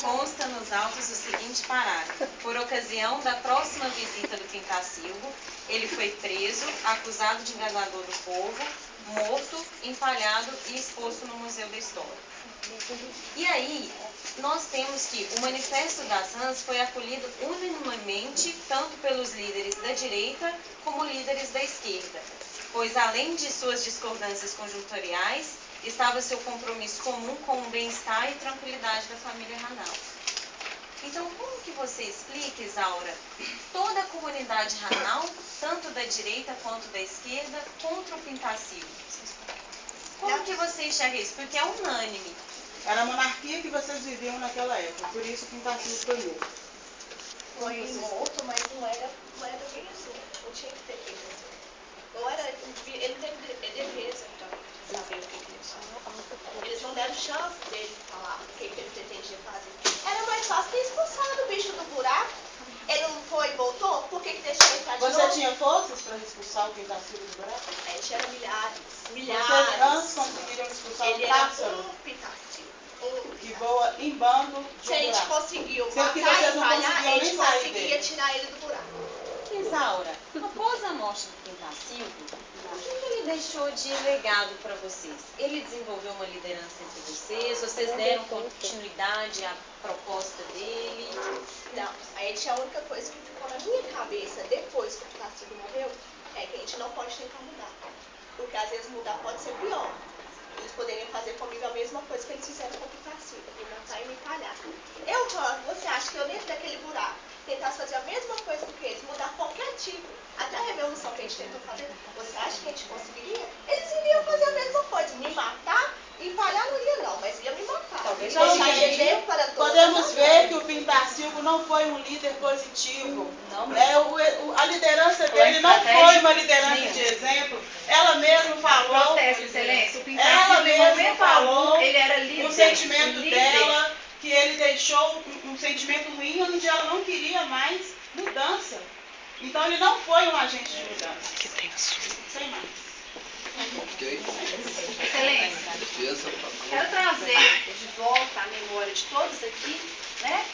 S5: Consta nos autos o seguinte parágrafo. Por ocasião da próxima visita do Pintacilgo, ele foi preso, acusado de enganador do povo, morto, empalhado e exposto no Museu da História. E aí, nós temos que o Manifesto das Rãs foi acolhido unanimemente, tanto pelos líderes da direita como líderes da esquerda, pois além de suas discordâncias conjunturais, estava seu compromisso comum com o bem-estar e tranquilidade da família Ranal. Então, como que você explica, Isaura, toda a comunidade Ranal, tanto da direita quanto da esquerda, contra o Pintacilgo? Como que você enxerga isso? Porque é unânime.
S3: era a monarquia que vocês viviam naquela época, por isso o Pintacilgo foi morto.
S1: Foi morto, mas não era bem assim. Não tinha que ter feito assim. Não era, ele teve defesa para saber o que ele falou. Eles não deram chance dele falar o que ele pretendia fazer. Era mais fácil ter expulsado o bicho do buraco. Ele não foi e voltou? Por que deixou ele entrar de
S3: Você
S1: novo?
S3: tinha forças para expulsar o Pintacilgo do buraco?
S1: A gente era milhares.
S3: Vocês antes conseguiram expulsar
S1: Ele
S3: o
S1: era
S3: pássaro
S1: um Pintacilgo.
S3: que voa em bando de
S1: Se
S3: um
S1: a gente
S3: buraco?
S1: conseguiu
S3: Sendo que
S1: matar
S3: vocês
S1: e
S3: não
S1: falhar, a
S3: conseguiam
S1: gente
S3: nem sair
S1: conseguia
S3: dele.
S1: tirar ele do buraco.
S5: Isaura, após a morte do Pintacilgo, O que ele deixou de legado para vocês? Ele desenvolveu uma liderança entre vocês? Vocês deram continuidade à proposta dele?
S8: Não, a gente, a única coisa que ficou na minha cabeça depois que o Tarcísio morreu é que a gente não pode tentar mudar. Porque às vezes mudar pode ser pior. Eles poderiam fazer comigo a mesma coisa que eles fizeram com o Tarcísio, me matar e me palhar. Eu, Rã, você acha que eu dentro daquele buraco tentasse fazer a mesma coisa do que eles, mudar qualquer tipo, até a revolução que a gente tentou fazer, você acha que a gente conseguiria? Eles iriam fazer a mesma coisa, me matar e palhar não ia não, mas ia me matar.
S3: Talvez
S8: Então,
S3: seja
S8: exemplo para todas
S3: podemos
S8: as
S3: ver que
S8: outras.
S3: o Pintarcilgo não foi um líder positivo.
S6: Não,
S3: Né? A liderança
S6: Foi
S3: dele não
S6: estratégia
S3: foi uma liderança
S6: nenhuma.
S3: de exemplo. Ela mesma falou.
S6: Protesto, excelência. O
S3: Ela
S6: Pintarcilgo, em
S3: mesma
S6: momento
S3: falou
S6: algum, ele era líder.
S3: o sentimento
S6: líder.
S3: dela, que ele deixou um sentimento ruim onde ela não queria mais mudança. Então ele não foi um agente de mudança. Que tenso. Sem mais.
S2: Ok.
S6: Excelência.
S2: Defesa, por favor.
S6: Quero trazer de volta à memória de todos aqui, né,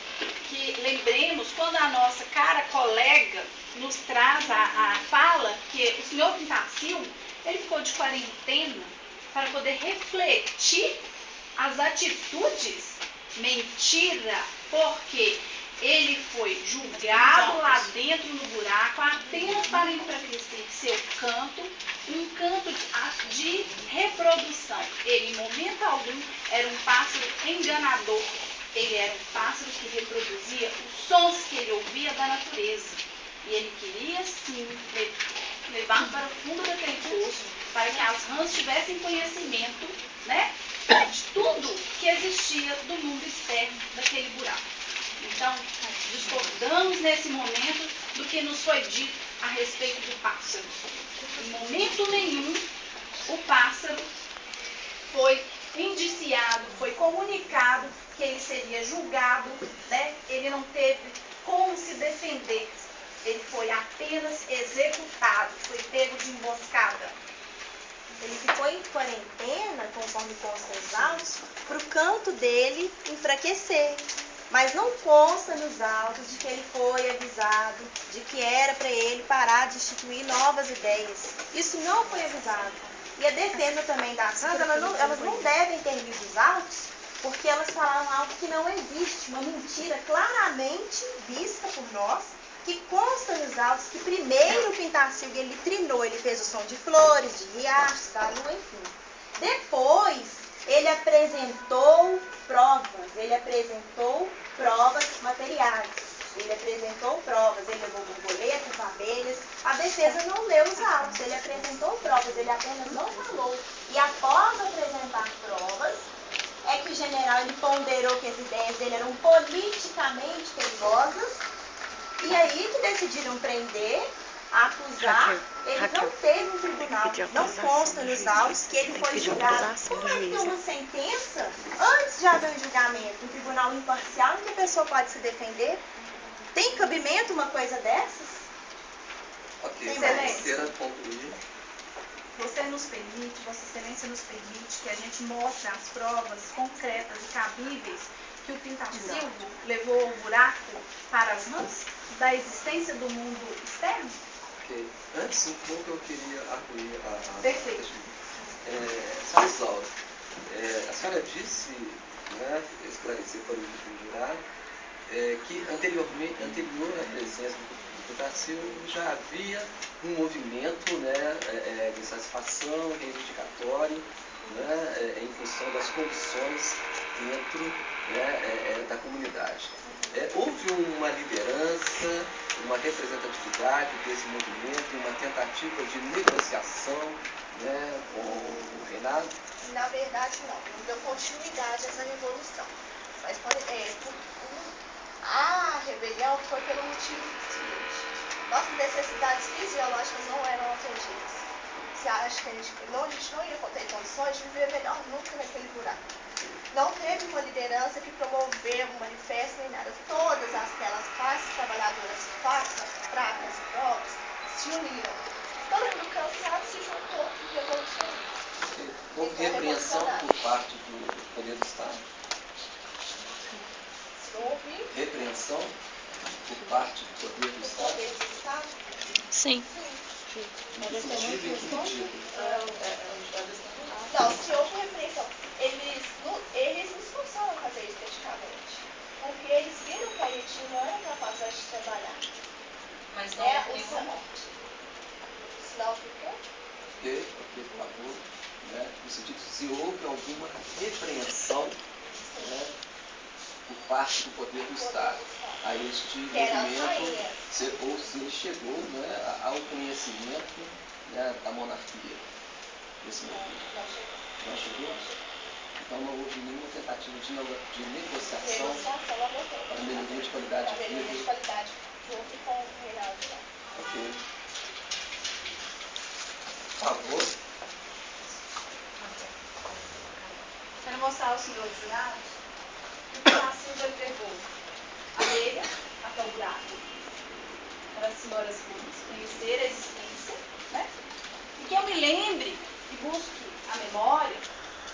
S6: que lembremos quando a nossa cara colega nos traz a fala que o senhor Pintarcilgo, ele ficou de quarentena para poder refletir as atitudes. Mentira, porque ele foi julgado lá dentro no buraco apenas para enfraquecer seu canto, um canto de reprodução. Ele, em momento algum, era um pássaro enganador. Ele era um pássaro que reproduzia os sons que ele ouvia da natureza. E ele queria, sim, levar para o fundo daquele poço, para que as rãs tivessem conhecimento, né, de tudo que existia do mundo externo daquele buraco. Então, discordamos nesse momento do que nos foi dito a respeito do pássaro. Em momento nenhum, o pássaro foi indiciado, foi comunicado que ele seria julgado, né? Ele não teve como se defender. Ele foi apenas executado, foi pego de emboscada.
S1: Ele ficou em quarentena, conforme consta nos autos, para o canto dele enfraquecer. Mas não consta nos autos de que ele foi avisado de que era para ele parar de instituir novas ideias. Isso não foi avisado. E a defesa também das rãs, elas não devem ter lido os autos, porque elas falaram algo que não existe, uma mentira claramente vista por nós, que consta nos autos que primeiro o Pintarcilgo ele trinou, ele fez o som de flores, de riachos, da lua, enfim. Depois, ele apresentou provas materiais. Ele apresentou provas, ele levou borboletas, abelhas. A defesa não leu os autos, ele apresentou provas, ele apenas não falou. E após apresentar provas, é que o general ele ponderou que as ideias dele eram politicamente perigosas, e aí que decidiram prender, acusar. Ele não teve um tribunal, não consta nos autos que ele foi julgado. Como é que tem uma sentença antes de haver um julgamento? Um tribunal imparcial em que a pessoa pode se defender? Tem cabimento uma coisa dessas?
S2: Ok,
S1: Excelência.
S2: queira concluir.
S6: Você nos permite, Vossa Excelência nos permite que a gente mostre as provas concretas e cabíveis que o Pintarcilgo levou ao buraco para as rãs da existência do mundo externo?
S2: Ok. Antes, um pouco eu queria arguir a
S6: Perfeito.
S2: Senhora Isaura, a senhora disse, né, esclarecer para o jurado, que anterior à presença do Pintarcilgo já havia um movimento, né, de satisfação reivindicatório, né, em função das condições dentro, né, da comunidade. Houve uma liderança, uma representatividade desse movimento, uma tentativa de negociação, né, com o reinado?
S8: Na verdade, não deu continuidade a essa revolução. Mas a rebelião foi pelo motivo seguinte: nossas necessidades fisiológicas não eram atendidas. Você acha que a gente não ia ter condições de viver melhor nunca naquele buraco? Não teve uma liderança que promoveu um manifesto nem nada. Todas aquelas classes trabalhadoras fracas, pobres, se uniram. Todo mundo cansado se juntou e revolucionou.
S2: Houve repreensão por parte do poder do Estado?
S8: Houve
S2: Repreensão? por parte do poder do
S1: Os
S2: Estado?
S1: poderes do Estado?
S9: Sim.
S2: Indefinido e impedido.
S1: Não, se houve repreensão, eles se esforçaram a fazer isso efetivamente. Porque eles viram que a Yetinho não era capaz de trabalhar.
S5: Mas não
S1: Né?
S5: houve nenhuma morte.
S1: Sinal por quê?
S2: Porque falou, né, no sentido de se houve alguma repreensão, né, por parte do poder do Estado a este movimento, ou se ele chegou, né, ao conhecimento, né, da monarquia. Esse movimento.
S1: Não chegou.
S2: Não chegou? Então não houve nenhuma tentativa de negociação
S1: Negociação não teve.
S2: para melhoria de qualidade de
S1: melhoria de
S2: vida.
S1: qualidade, junto com o Reinaldo lá.
S2: Ok. Por favor.
S6: Quero mostrar ao senhor jurado que a Silva levou a abelha até o buraco, para as senhoras conhecerem a existência, né? E que eu me lembre e busque a memória,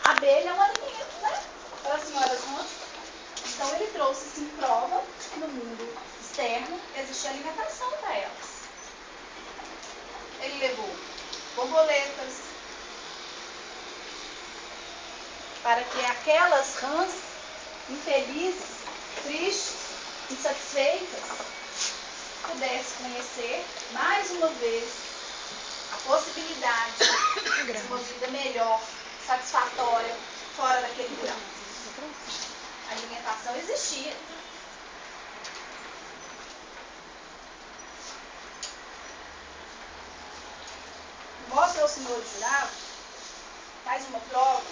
S6: a abelha é um alimento, né? Para as senhoras Rãs. Então ele trouxe sim prova que no mundo externo existia alimentação para elas. Ele levou borboletas para que aquelas rãs infelizes, tristes, insatisfeitas, pudessem conhecer mais uma vez a possibilidade de uma vida melhor, satisfatória, fora daquele buraco. A alimentação existia. Mostra ao senhor jurado mais uma prova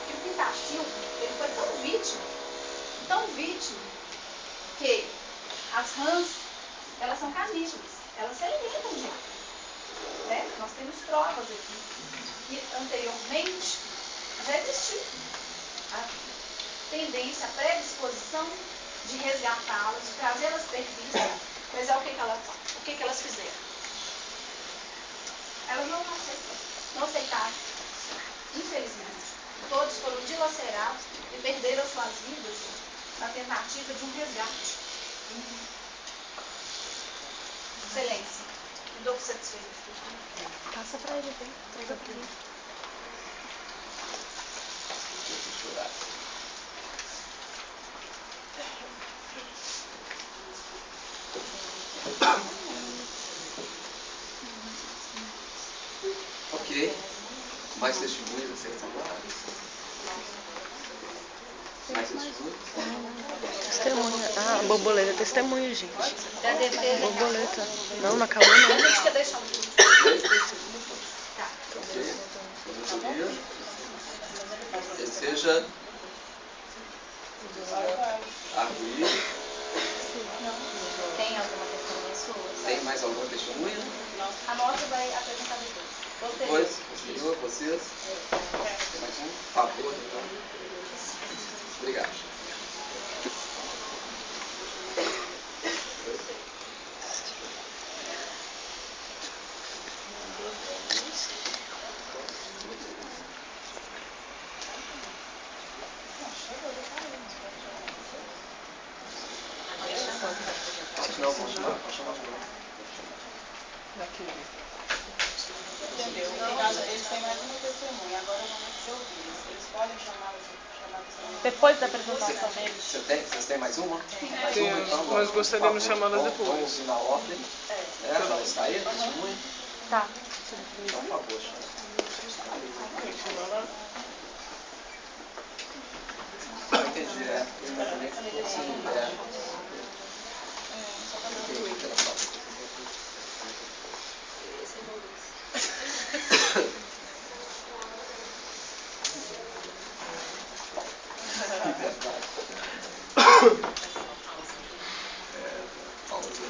S6: que o Pintacil, ele foi tão vítima, que as rãs, elas são carnívoras, elas se alimentam de água, né? Nós temos provas aqui que anteriormente já existia a tendência, a predisposição de resgatá-las, de trazê-las para vista, mas é o que elas fizeram? Elas não aceitaram, infelizmente. Todos foram dilacerados e perderam suas vidas na tentativa de um resgate. Excelência, me dou por satisfeito.
S9: Passa pra ele, bem. Traga pra ele.
S2: Ok. Mais testemunhas a serem faladas? Mais testemunhas?
S9: Testemunha. Ah, borboleta, testemunha, gente.
S6: Da defesa.
S9: Borboleta. Não, na calma não.
S6: A gente quer deixar um pouco. Tá.
S2: Ok. Vamos ouvir. Deseja arguir?
S4: Tem alguma testemunha sua?
S2: Tem mais alguma testemunha?
S6: A nossa vai apresentar depois.
S2: Posterior, vocês? Tem mais um? Por favor, então. Obrigado. Não, vamos chamar de novo.
S3: Entendeu? No caso, eles têm mais uma testemunha, agora é o momento de ouvi-los. Eles podem chamar a testemunha.
S6: Depois da apresentação deles.
S2: Vocês têm mais uma? Mais
S10: Sim,
S2: uma, então?
S10: nós gostaríamos de chamá-las
S2: Vamos
S10: depois.
S2: ouvir na ordem. Né? Para sair, testemunha.
S6: Tá.
S2: Então, por favor, chama.
S10: Tem que chamar lá?
S2: Eu entendi, o movimento sim, ok, interação. Liberdade. Pausa, né?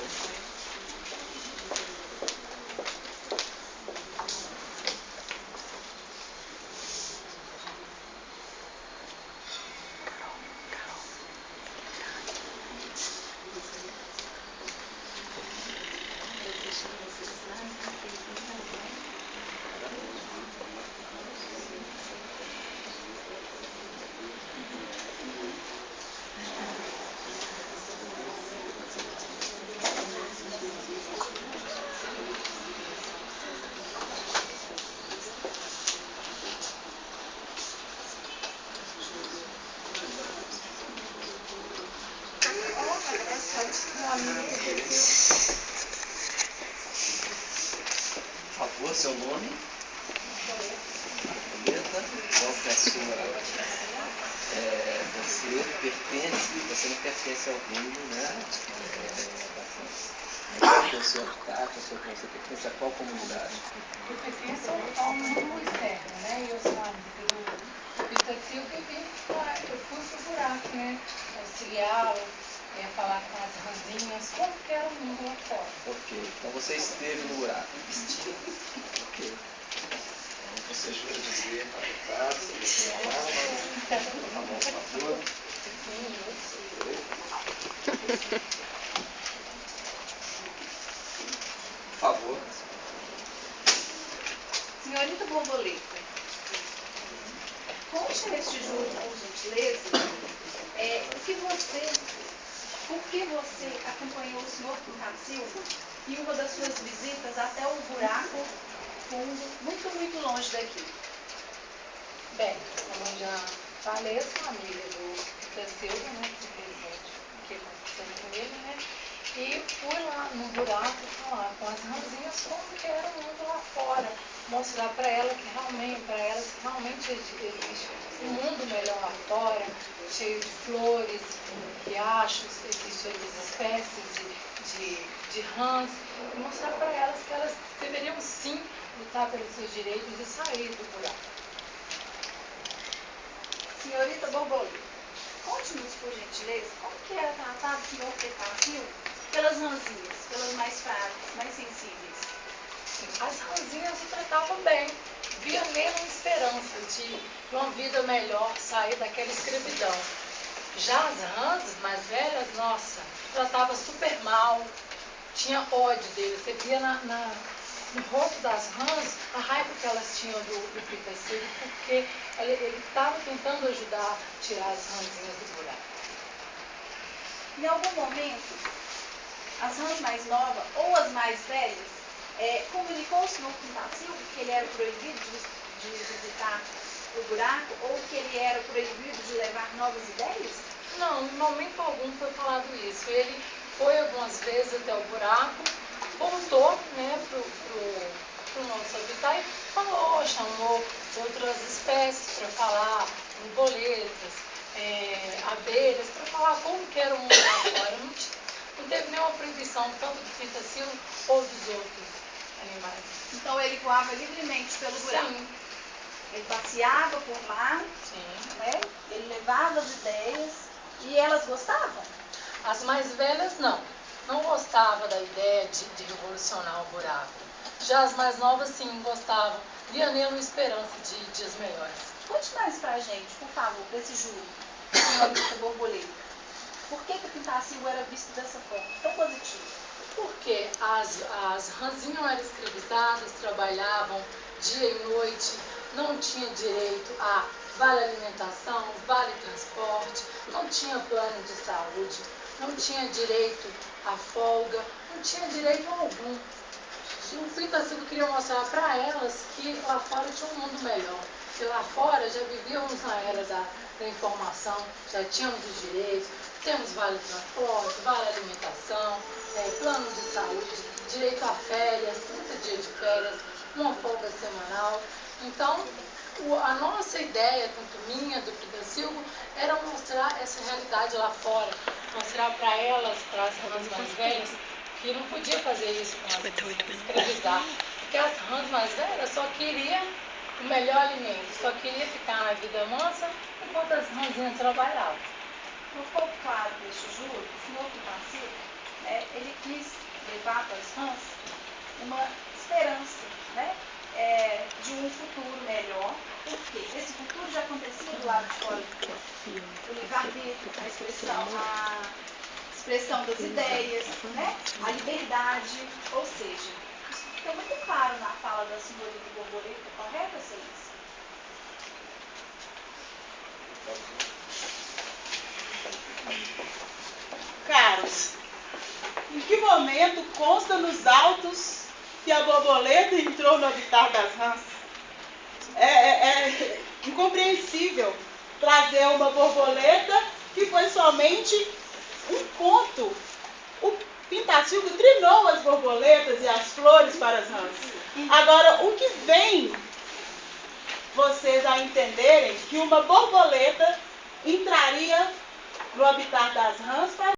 S2: Por favor, seu nome? Borboleta. Qual que é a sua... você não pertence ao reino, né? Qual que é o seu habitat, você pertence a qual comunidade?
S11: Eu pertenço ao mundo externo, né? Eu sou amiga do Pitacilco e eu fui pro buraco, né? Auxiliá-lo, falar com as ranzinhas, como que era o mundo lá fora.
S2: Ok, então você esteve no buraco. Ok. Então você jura dizer a verdade, você amava, por favor.
S11: Sim, eu sei.
S2: Por favor.
S8: Senhorita Borboleta, conte neste júri, por gentileza, por que você acompanhou o senhor Pitacilco em uma das suas visitas até o buraco fundo, muito, muito longe daqui.
S11: Bem, como eu já falei, eu sou amiga do Pitacilco, né? Que fez o que aconteceu com ele, né? E fui lá no buraco falar com as ranzinhas como que era o mundo lá fora, mostrar para elas que realmente existe um mundo melhor lá fora, cheio de flores, riachos, existem outras espécies de rãs, e mostrar para elas que elas deveriam sim lutar pelos seus direitos e sair do buraco.
S8: Senhorita Borboleta, conte-nos, por gentileza, como que era tratado o senhor Pitacilco pelas ranzinhas, pelas mais frágeis, mais sensíveis?
S11: As ranzinhas o tratavam bem, via nele uma esperança de uma vida melhor, sair daquela escravidão. Já as rãs mais velhas, nossa, tratava super mal, tinha ódio deles, você via no rosto das rãs a raiva que elas tinham do Pitacilco, porque ele estava tentando ajudar a tirar as ranzinhas do buraco.
S8: Em algum momento, as rãs mais novas ou as mais velhas comunicou ao senhor Pitacilco que ele era proibido de visitar o buraco ou que ele era proibido de levar novas ideias?
S11: Não, em momento algum foi falado isso. Ele foi algumas vezes até o buraco, voltou, né, pro nosso habitat e falou, chamou outras espécies para falar, borboletas, abelhas, para falar como que era o mundo lá fora. Não teve nenhuma proibição, tanto do Pitacilco ou dos outros animais.
S8: Então ele voava livremente pelo buraco?
S11: Sim.
S8: Ele passeava por lá, né? Ele levava as ideias e elas gostavam?
S11: As mais velhas não gostavam da ideia de revolucionar o buraco. Já as mais novas sim gostavam, via nele uma esperança de dias melhores.
S8: Conte mais pra gente, por favor, desse júri, senhorita Borboleta. Por que o Pitacilco era visto dessa forma, tão positiva?
S11: Porque as ranzinhas eram escravizadas, trabalhavam dia e noite, não tinha direito a vale alimentação, vale transporte, não tinha plano de saúde, não tinha direito à folga, não tinha direito algum. O Pitacilco queria mostrar para elas que lá fora tinha um mundo melhor. Que lá fora já vivíamos na era da informação, já tínhamos os direitos, temos vale transporte, vale alimentação, plano de saúde, direito a férias, 30 dias de férias, uma folga semanal. Então, a nossa ideia, tanto minha, do Pitacilco, era mostrar essa realidade lá fora, mostrar para elas, para as rãs mais velhas, que não podia fazer isso com as rãs, escravizar. Porque as rãs mais velhas só queriam o melhor alimento, só queria ficar na vida mansa enquanto as rãzinhas trabalhavam.
S8: Não ficou claro neste júri, o senhor Pitacilco, ele quis levar para as rãs uma esperança, né, de um futuro melhor, porque esse futuro já acontecia do lado de fora do poço. O livre-arbítrio, a expressão das ideias, né, a liberdade, ou seja, isso fica muito claro na fala da senhorita Borboleta, correto, excelência?
S3: Caros, em que momento consta nos autos que a borboleta entrou no habitat das rãs? É incompreensível trazer uma borboleta que foi somente um conto Pitacilgo trinou as borboletas e as flores para as rãs. Agora, o que vem vocês a entenderem que uma borboleta entraria no habitat das rãs para